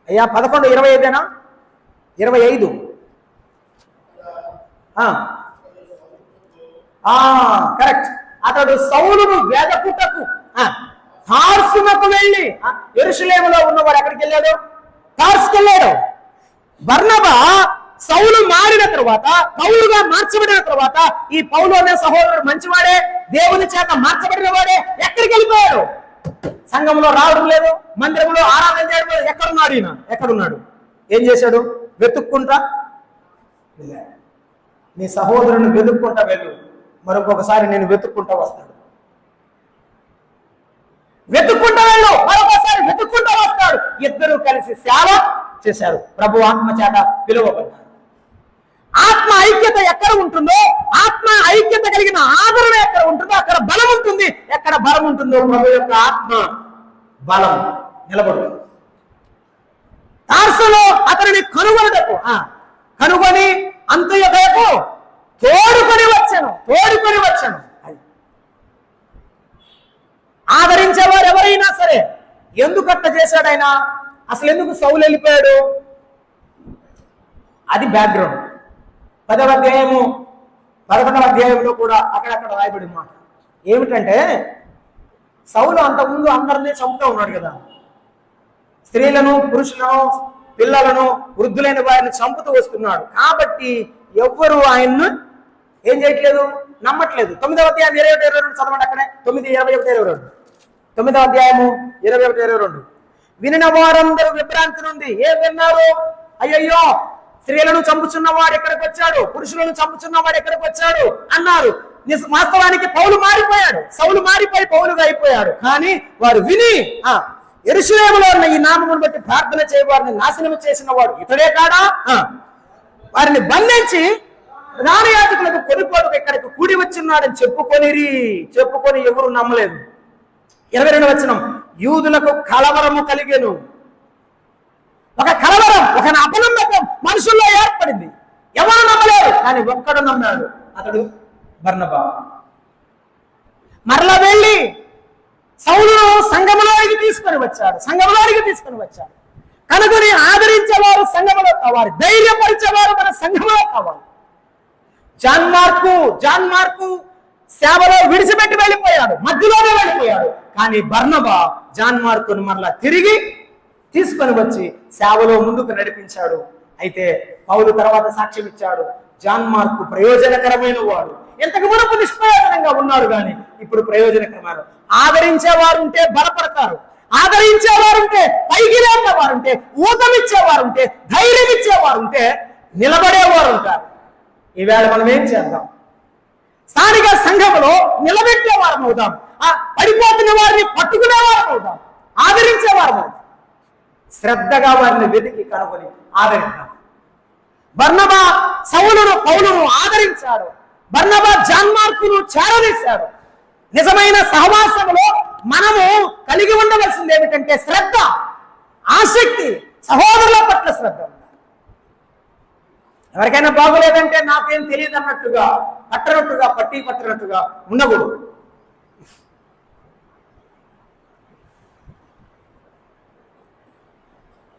అయ్యా 11:25 25 కరెక్ట్. అతడు సౌలును వేదపుటకు తార్సునకు వెళ్ళి, యెరూషలేములో ఉన్నవాడు ఎక్కడికి వెళ్ళాడు? తార్సుకు వెళ్ళాడు. బర్నబా సౌలు మారిన తర్వాత, పౌలుగా మార్చబడిన తర్వాత, ఈ పౌలు అనే సహోదరుడు మంచివాడే, దేవుని చేత మార్చబడిన వాడే, ఎక్కడికి వెళ్ళిపోయాడు? సంఘంలో రావడం లేదు, మందిరంలో ఆరాధన చేయడం లేదు. ఎక్కడున్నాడు ఈయన? ఎక్కడున్నాడు? ఏం చేశాడు? వెతుక్కుంటా. నీ సహోదరుని వెతుక్కుంటా వెళ్ళు, మరొకసారి నేను వెతుక్కుంటా వస్తాడు. వెతుక్కుంటా వెళ్ళు, మరొకసారి వెతుక్కుంటా వస్తాడు. ఇద్దరు కలిసి సేవ చేశారు. ప్రభు ఆత్మ చేత పిలువబడ్డారు. ఆత్మ ఐక్యత ఎక్కడ ఉంటుందో, ఆత్మ ఐక్యత కలిగిన ఆదరణ ఎక్కడ ఉంటుందో అక్కడ బలం ఉంటుంది. ఎక్కడ బలం ఉంటుందో ప్రభు యొక్క ఆత్మ బలం నిలబడుతుంది. తార్సులో అతనిని కనుగొని అంత్యొకయకు తోడుకొని వచ్చాను. ఆదరించేవారు ఎవరైనా సరే ఎందుకు అట్ట చేశాడు ఆయన? అసలు ఎందుకు సౌలు వెళ్ళిపోయాడు? అది బ్యాక్గ్రౌండ్. 10వ అధ్యాయము 11వ అధ్యాయంలో కూడా అక్కడక్కడ రాయబడిన మాట ఏమిటంటే, సౌలు అంతకుముందు అందరినీ చంపుతూ ఉన్నాడు కదా. స్త్రీలను, పురుషులను, పిల్లలను, వృద్ధులైన వారిని చంపుతూ వస్తున్నాడు. కాబట్టి ఎవ్వరు ఆయన్ను ఏం చేయట్లేదు, నమ్మట్లేదు. 9వ అధ్యాయం 21-22 చదవండి. అక్కడే 9:21-22. 9వ అధ్యాయము 21-22. వినిన వారందరూ విభ్రాంతి నుండి ఏం విన్నారు? అయ్యయ్యో, స్త్రీలను చంపుచున్నవాడు ఎక్కడికి వచ్చాడు, పురుషులను చంపుచున్నవాడు ఎక్కడికి వచ్చాడు అన్నారు. వాస్తవానికి పౌలు మారిపోయాడు, సౌలు మారిపోయి పౌలుగా అయిపోయాడు. కానీ వారు విని, యెరూషలేములో ఉన్న ఈ నామమును బట్టి ప్రార్థన చేయవారిని నాశనం చేసిన వాడు ఇతడే కాడా? వారిని బంధించి ప్రధాన యాజకులకు కొనుక్కోడుకు ఇక్కడికి కూడి వచ్చిన్నాడని చెప్పుకొని ఎవరు నమ్మలేదు. 22వ వచనం, యూదులకు కలవరము కలిగెను. ఒక కలవరం, ఒక అపనమ్మకం మనుషుల్లో ఏర్పడింది. ఎవరు నమ్మలేరు, కానీ ఒక్కడు నమ్మాడు. అతడు బర్నబా. మరలా వెళ్ళి సౌలును సంఘములోనికి తీసుకొని వచ్చాడు. కనుగొని ఆదరించేవారు సంఘములో కావాలి, ధైర్యపరిచేవారు మన సంఘములో కావాలి. జాన్ మార్కు సేవలో విడిచిపెట్టి వెళ్ళిపోయాడు, మధ్యలోనే వెళ్ళిపోయాడు. కానీ బర్నబా జాన్ మార్కును మరలా తిరిగి తీసుకొని వచ్చి సేవలో ముందుకు నడిపించాడు. అయితే పౌలు తర్వాత సాక్ష్యం ఇచ్చాడు, జాన్ మార్కు ప్రయోజనకరమైన వాడు. ఎంతకు మునుపు నిష్ప్రయోజనంగా ఉన్నాడు, కానీ ఇప్పుడు ప్రయోజనకరమైన. ఆదరించేవారుంటే బలపడతారు, ఆదరించేవారుంటే, పైకి లేపేవారుంటే, ఊతమిచ్చేవారుంటే, ధైర్యం ఇచ్చేవారుంటే నిలబడేవారు ఉంటారు. ఈవేళ మనం ఏం చేద్దాం? స్థానిక సంఘములో నిలబెట్టేవారం అవుదాం, పడిపోతున్న వారిని పట్టుకునేవారం అవుదాం, ఆదరించేవారం అవుతాం. శ్రద్ధగా వారిని వెతికి కనుగొని ఆదరిద్దాం. బర్నబా సౌలును, పౌలును ఆదరించాడు. బర్నబా జాన్ మార్కును చేరదీశాడు. నిజమైన సహవాసములో మనము కలిగి ఉండవలసింది ఏమిటంటే శ్రద్ధ, ఆసక్తి, సహోదరుల పట్ల శ్రద్ధ. ఎవరికైనా బాగోలేదంటే నాకేం తెలియదు అన్నట్టుగా, పట్టనట్టుగా ఉండకూడదు.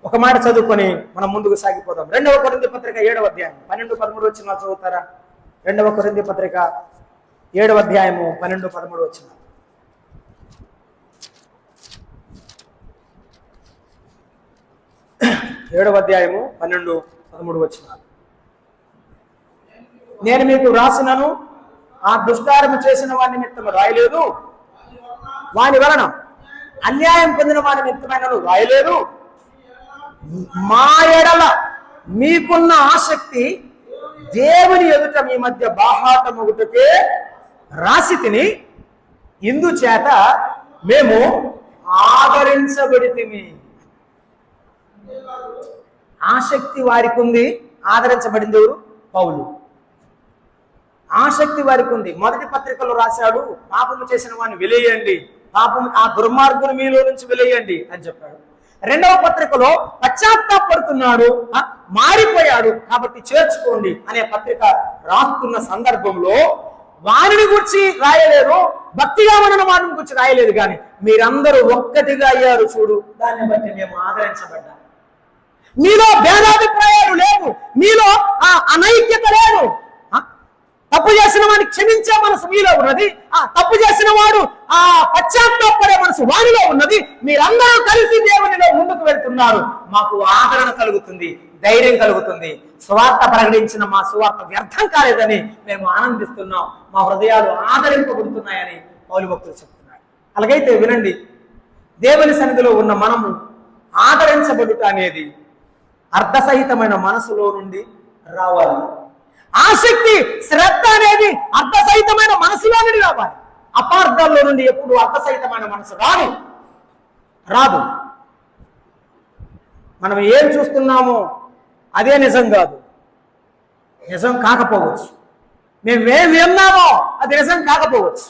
ఒక మాట చదువుకొని మనం ముందుకు సాగిపోదాం. 2వ కొరింథీ పత్రిక 7వ అధ్యాయం 12-13 వచనాలు చదువుతారా? 2వ కొరింథీ పత్రిక 7వ అధ్యాయము 12-13 వచనాలు. ఏడవ అధ్యాయము 12-13 వచనాలు. నేను మీకు వ్రాసినను ఆ దుష్కారము చేసిన వారి నిమిత్తము రాయలేదు, వాని వలన అన్యాయం పొందిన వారి నిమిత్తమైనను రాయలేదు. మా ఎడల మీకున్న ఆసక్తి దేవుని ఎదుట మీ మధ్య బాహాటమొగుటకే రాసి తిని, ఇందుచేత మేము ఆదరించబడితిమి. ఆసక్తి వారికి ఉంది, ఆదరించబడింది ఎవరు? పౌలు. ఆసక్తి వారికి ఉంది. మొదటి పత్రికలో రాశాడు, పాపము చేసిన వాడిని వెలేయండి, ఆ దుర్మార్గుని మీలో నుంచి వెలేయండి అని చెప్పాడు. రెండవ పత్రికలో పశ్చాత్తాపడుతున్నాడు, మారిపోయాడు కాబట్టి చేర్చుకోండి అనే పత్రిక రాస్తున్న సందర్భంలో వారిని గురించి రాయలేదు, భక్తిగా ఉన్న వారిని గురించి రాయలేదు. కానీ మీరందరూ ఒక్కటిగా అయ్యారు చూడు, దాన్ని బట్టి మేము ఆదరించబడ్డాం. మీలో భేదాభిప్రాయాలు లేవు, మీలో అనైక్యత లేదు. తప్పు చేసిన వాడిని క్షమించే మనసు మీలో ఉన్నది, తప్పు చేసిన వాడు పశ్చాత్తాపడే మనసు వారిలో ఉన్నది. మీరందరూ కలిసి దేవునిలో ముందుకు వెళ్తున్నారు. మాకు ఆదరణ కలుగుతుంది, ధైర్యం కలుగుతుంది. సువార్త ప్రకటించిన మా సువార్త వ్యర్థం కాలేదని మేము ఆనందిస్తున్నాం. మా హృదయాలు ఆదరింపబడుతున్నాయని పౌలు భక్తులు చెప్తున్నారు. అలాగైతే వినండి, దేవుని సన్నిధిలో ఉన్న మనము ఆదరించబడుట అనేది అర్ధసహితమైన మనసులో నుండి రావాలి. ఆసక్తి, శ్రద్ధ అనేది అర్ధసహితమైన మనసులో నుండి రావాలి. అపార్థాల్లో నుండి ఎప్పుడు అర్ధసహితమైన మనసు రాదు. మనం ఏం చూస్తున్నామో అదే నిజం కాదు, నిజం కాకపోవచ్చు. మేమేం విన్నామో అది నిజం కాకపోవచ్చు.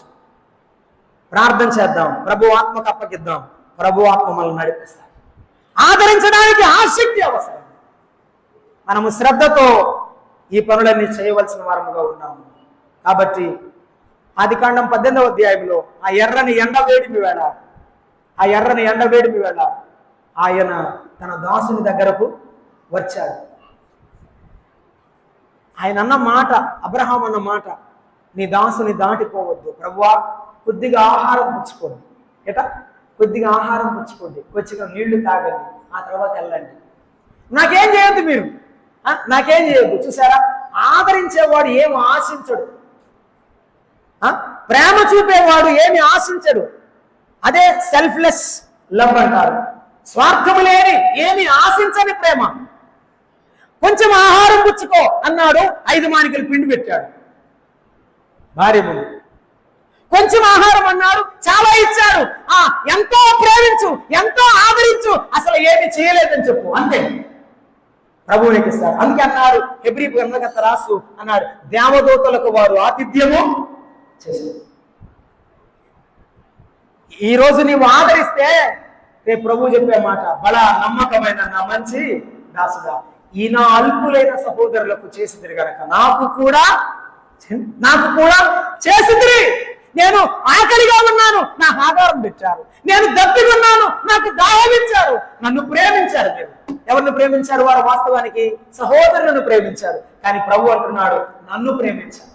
ప్రార్థన చేద్దాం, ప్రభు ఆత్మకు అప్పగిద్దాం, ప్రభు ఆత్మ మనల్ని నడిపిస్తాం. ఆదరించడానికి ఆసక్తి అవసరం. మనము శ్రద్ధతో ఈ పనులన్నీ చేయవలసిన వారముగా ఉన్నాము. కాబట్టి ఆదికాండం 18వ అధ్యాయంలో ఆ ఎర్రని ఎండవేడిమి వేళ ఆయన తన దాసుని దగ్గరకు వచ్చాడు. ఆయన అన్న మాట, అబ్రహాం అన్న మాట, నీ దాసుని దాటిపోవద్దు, ప్రభువా కొద్దిగా ఆహారం పుచ్చుకోండి, కొద్దిగా ఆహారం పుచ్చుకోండి, కొద్దిగా నీళ్లు తాగండి, ఆ తర్వాత వెళ్ళండి, నాకేం చేయొద్దు, మీరు నాకేం చేయొద్దు. చూసారా, ఆదరించేవాడు ఏమి ఆశించడు, ప్రేమ చూపేవాడు ఏమి ఆశించడు. అదే సెల్ఫ్లెస్ లవ్ అంటారు. స్వార్థము లేని, ఏమి ఆశించని ప్రేమ. కొంచెం ఆహారం పుచ్చుకో అన్నాడు, 5 మానికలు పిండి పెట్టాడు భార్య ముందు. కొంచెం ఆహారం అన్నాడు, చాలా ఇచ్చాడు. ఎంతో ప్రేమించు, ఎంతో ఆదరించు, అసలు ఏమి చేయలేదని చెప్పు, అంతే. ప్రభువునికి ఇస్తారు. అందుకే అన్నారు, హెబ్రీ గ్రంథకర్త రాసు అన్నాడు, దేవదూతలకు వారు ఆతిథ్యము చేశారు. ఈరోజు నీవు ఆదరిస్తే రేపు ప్రభు చెప్పే మాట, బలా నమ్మకమైన నా మంచి దాసుడా, ఈయన అల్పులైన సహోదరులకు చేసిదిరి గనక నాకు కూడా చేసిదిరి. నేను ఆకలిగా ఉన్నాను, నాకు ఆధారం పెట్టారు. నేను దప్పిగా ఉన్నాను, నాకు దాహం ఇచ్చారు. నన్ను ప్రేమించారు. మీరు ఎవరిని ప్రేమించారు? వారు వాస్తవానికి సహోదరులను ప్రేమించారు. కానీ ప్రభు అంటున్నాడు, నన్ను ప్రేమించారు,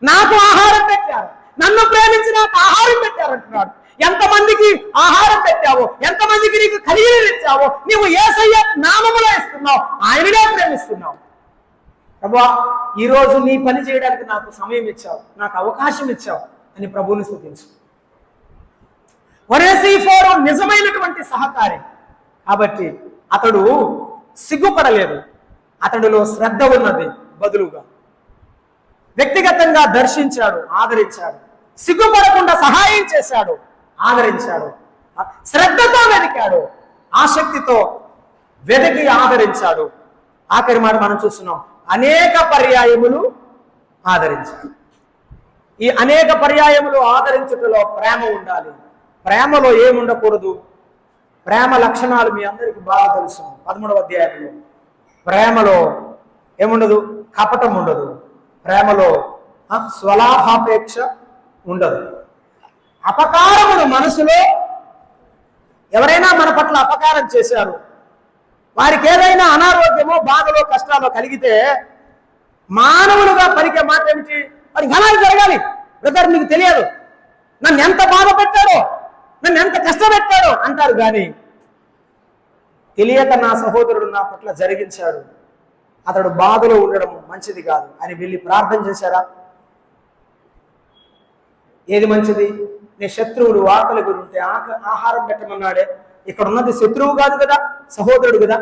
నాకు ఆహారం పెట్టారు, నన్ను ప్రేమించి నాకు ఆహారం పెట్టారు అంటున్నాడు. ఎంతమందికి ఆహారం పెట్టావో, ఎంతమందికి నీకు కలిగిన ఇచ్చావో, నీవు యేసయ్య నామములో ఇస్తున్నావు, ఆయననే ప్రేమిస్తున్నావు. ప్రభువా ఈరోజు నీ పని చేయడానికి నాకు సమయం ఇచ్చావు, నాకు అవకాశం ఇచ్చావు అని ప్రభువుని స్తుతించు. ఒనేసిఫోరు నిజమైనటువంటి సహకారి కాబట్టి అతడు సిగ్గుపడలేదు, అతడిలో శ్రద్ధ ఉన్నది. బదులుగా వ్యక్తిగతంగా దర్శించాడు, ఆదరించాడు. సిగ్గుపడకుండా సహాయం చేశాడు, ఆదరించాడు. శ్రద్ధతో వెతికాడు, ఆసక్తితో వెతికి ఆదరించాడు. ఆఖరి మాట మనం చూస్తున్నాం, అనేక పర్యాయములు ఆదరించాడు. ఈ అనేక పర్యాయములు ఆదరించుటలో ప్రేమ ఉండాలి. ప్రేమలో ఏముండకూడదు? ప్రేమ లక్షణాలు మీ అందరికీ బాగా తెలుసు. 13వ అధ్యాయంలో ప్రేమలో ఏముండదు? కపటం ఉండదు. ప్రేమలో స్వలాభాపేక్ష ఉండదు. అపకారమును మనసులో ఎవరైనా మన పట్ల అపకారం చేశారు, వారికి ఏదైనా అనారోగ్యమో బాధలో కష్టాలో కలిగితే మానవులుగా పలికే మాట ఏమిటి? వారికి అలాగే జరగాలి. బ్రదర్ నీకు తెలియదు, నన్ను ఎంత బాధ పెట్టాడో, నన్ను ఎంత కష్టపెట్టాడో అంటారు. కానీ తెలియక నా సహోదరుడు నా పట్ల జరిగించాడు, అతడు బాధలో ఉండడం మంచిది కాదు అని వెళ్ళి ప్రార్థన చేశారా? ఏది మంచిది? నీ శత్రువుడు ఆకలి గురుంటే ఆహారం పెట్టమన్నాడే. ఇక్కడ ఉన్నది శత్రువు కాదు కదా, సహోదరుడు కదా.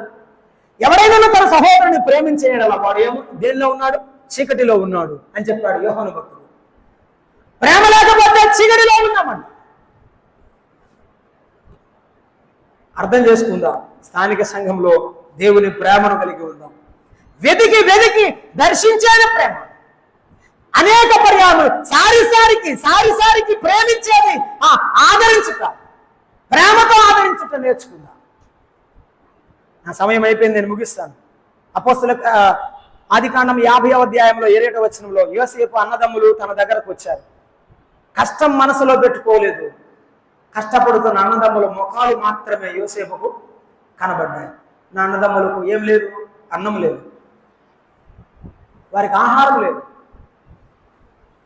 ఎవరైనా తన సహోదరుని ప్రేమించేయడం వాడు ఏమో దేనిలో ఉన్నాడు? చీకటిలో ఉన్నాడు అని చెప్పాడు యోహాను భక్తుడు. ప్రేమ లేకపోతే చీకటిలో ఉన్నామండి. అర్థం చేసుకుందాం. స్థానిక సంఘంలో దేవుని ప్రేమను కలిగి ఉందాం. వెతికి వెతికి దర్శించేది ప్రేమ. అనేక పర్యాలు సారికి ప్రేమించేది ఆదరించుట, ప్రేమతో ఆదరించుట నేర్చుకుందాం. నా సమయం అయిపోయింది, నేను ముగిస్తాను. అపోస్తల ఆదికాండం 50వ అధ్యాయంలో 7వ వచనంలో యోసేపు అన్నదమ్ములు తన దగ్గరకు వచ్చారు. కష్టం మనసులో పెట్టుకోలేదు. కష్టపడుతున్న అన్నదమ్ముల ముఖాలు మాత్రమే యోసేపుకు కనబడ్డాయి. నా అన్నదమ్ములకు ఏం లేదు, అన్నం లేదు, వారికి ఆహారం లేదు,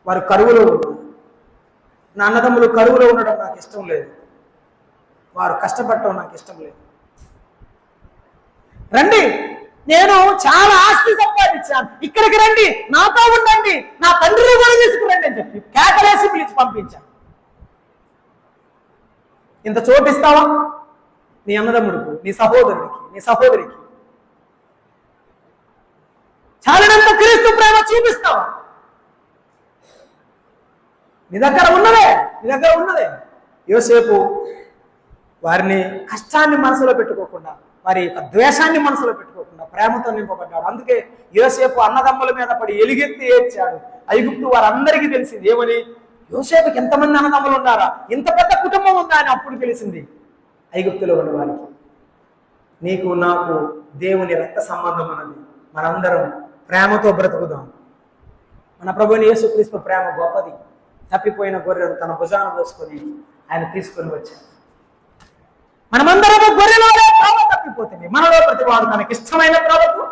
వారు కరువులో ఉన్నారు. నా అన్నదమ్ములు కరువులో ఉండడం నాకు ఇష్టం లేదు, వారు కష్టపడటం నాకు ఇష్టం లేదు. రండి, నేను చాలా ఆస్తి సంపాదించాను, ఇక్కడికి రండి, నాతో ఉండండి, నా తండ్రిని కూడా తీసుకురండి అని చెప్పి కేకలేసి పిలిచి పంపించాను. ఇంత చోటు ఇస్తావా నీ అన్నదమ్ముడికి, నీ సహోదరుడికి, నీ సహోదరికి? చాలినంత క్రీస్తు ప్రేమ చూపిస్తావా? నీ దగ్గర ఉన్నదే. యోసేపు వారిని కష్టాన్ని మనసులో పెట్టుకోకుండా, వారి యొక్క ద్వేషాన్ని మనసులో పెట్టుకోకుండా ప్రేమతో నింపబడ్డాడు. అందుకే యోసేపు అన్నదమ్ముల మీద పడి ఎలుగెత్తి ఏడ్చాడు. ఐగుప్తు వారందరికీ తెలిసింది ఏమని, యోసేపుకి ఎంతమంది అన్నదమ్ములు ఉన్నారా, ఇంత పెద్ద కుటుంబం ఉందా అని అప్పుడు తెలిసింది ఐగుప్తులో ఉన్న వారికి. నీకు నాకు దేవుని రక్త సంబంధం ఉన్నది. మనందరం ప్రేమతో బ్రతుకుదాం. మన ప్రభువుని యేసుక్రీస్తు ప్రేమ గొప్పది. తప్పిపోయిన గొర్రెను తన భుజాన వేసుకొని ఆయన తీసుకొని వచ్చాడు. మనమందరము గొర్రెల ప్రేమ తప్పిపోతుంది. మనలో ప్రతి వాడు తనకి ఇష్టమైన ప్రేమకు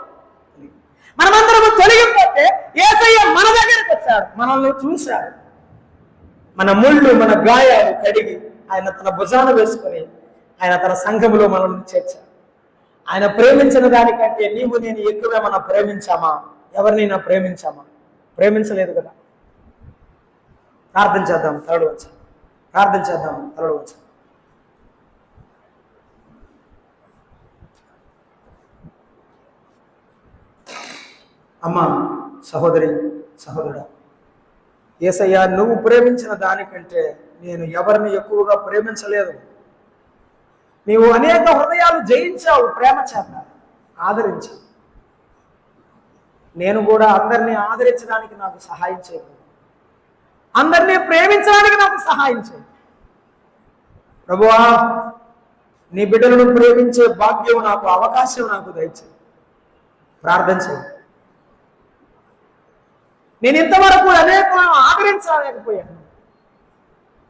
మనమందరము తొలగిపోతే యేసయ్య మన దగ్గరికి వచ్చాడు, మనల్ని చూశాడు, మన ముళ్ళు మన గాయాలు కడిగి ఆయన తన భుజాన వేసుకొని ఆయన తన సంఘములో మనల్ని చేర్చాడు. ఆయన ప్రేమించిన దానికంటే నీవు నేను ఎక్కువేమన్నా ప్రేమించామా? ఎవరినైనా ప్రేమించామా? ప్రేమించలేదు కదా. ప్రార్థన చేద్దాం, తలడు వచ్చాం. అమ్మా, సహోదరుడా, యేసయ్యా, నువ్వు ప్రేమించిన దానికంటే నేను ఎవరిని ఎక్కువగా ప్రేమించలేదు. నీవు అనేక హృదయాలు జయించావు, ప్రేమ చేత ఆదరించావు. నేను కూడా అందరినీ ఆదరించడానికి నాకు సహాయం చేయను, అందరినీ ప్రేమించడానికి నాకు సహాయం చేయి ప్రభువా. నీ బిడ్డలను ప్రేమించే భాగ్యం నాకు, అవకాశం నాకు దయచేయి. ప్రార్థన చేయి. నేను ఇంతవరకు అనేకులను ఆదరించలేకపోయాను.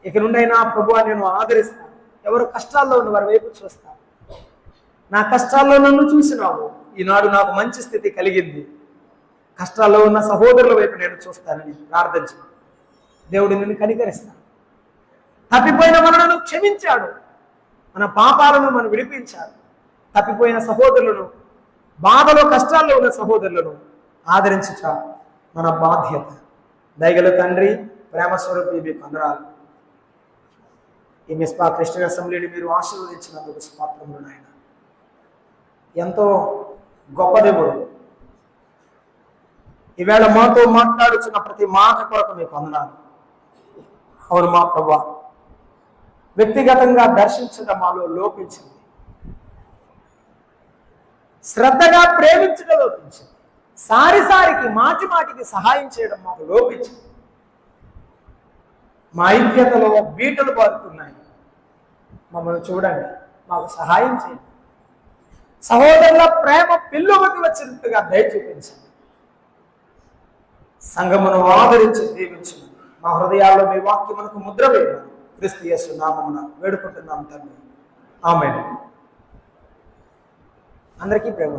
ఇక నుండైనా ప్రభువా నేను ఆదరిస్తాను. ఎవరు కష్టాల్లో ఉన్న వారి వైపు చూస్తాను. నా కష్టాల్లో నన్ను చూసినావు, ఈనాడు నాకు మంచి స్థితి కలిగింది. కష్టాల్లో ఉన్న సహోదరుల వైపు నేను చూస్తానని ప్రార్థించు. దేవుడు నిన్ను కనికరిస్తాడు. తప్పిపోయిన మనలను క్షమించాడు, మన పాపాలను మనం విడిపించాడు. తప్పిపోయిన సహోదరులను, బాధలో కష్టాల్లో ఉన్న సహోదరులను ఆదరించుట మన బాధ్యత. దయగల తండ్రి, ప్రేమ స్వరూపి, మీకు వందనాలు. ఈ మిస్పా క్రిస్టియన్ అసెంబ్లీని మీరు ఆశీర్వదించినందుకు స్తోత్రములు నాయన. ఎంతో గొప్ప దేవుడు. ఈవేళ మాతో మాట్లాడుచున్న ప్రతి మాట కొరకు మీకు వందనాలు. అవును మా ప్రభువా, వ్యక్తిగతంగా దర్శించడం మాలో లోపించింది, శ్రద్ధగా ప్రేమించడం లోపించింది, సారికి మాటికి సహాయం చేయడం మాకు లోపించింది. మా ఐక్యతలో బీటలు పారుతున్నాయి. మమ్మల్ని చూడండి, మాకు సహాయం చేయండి. సహోదరుల ప్రేమ పిల్లుబట్టి వచ్చినట్టుగా దయ చూపించండి. సంఘమును ఆదరించి దీవించండి. మా హృదయాల్లో మీ వాక్యమునకు ముద్ర వేయాలి. క్రీస్తు యేసు నామమున వేడుకుంటున్నాం తండ్రి, ఆమేన్. అందరికీ ప్రేమ.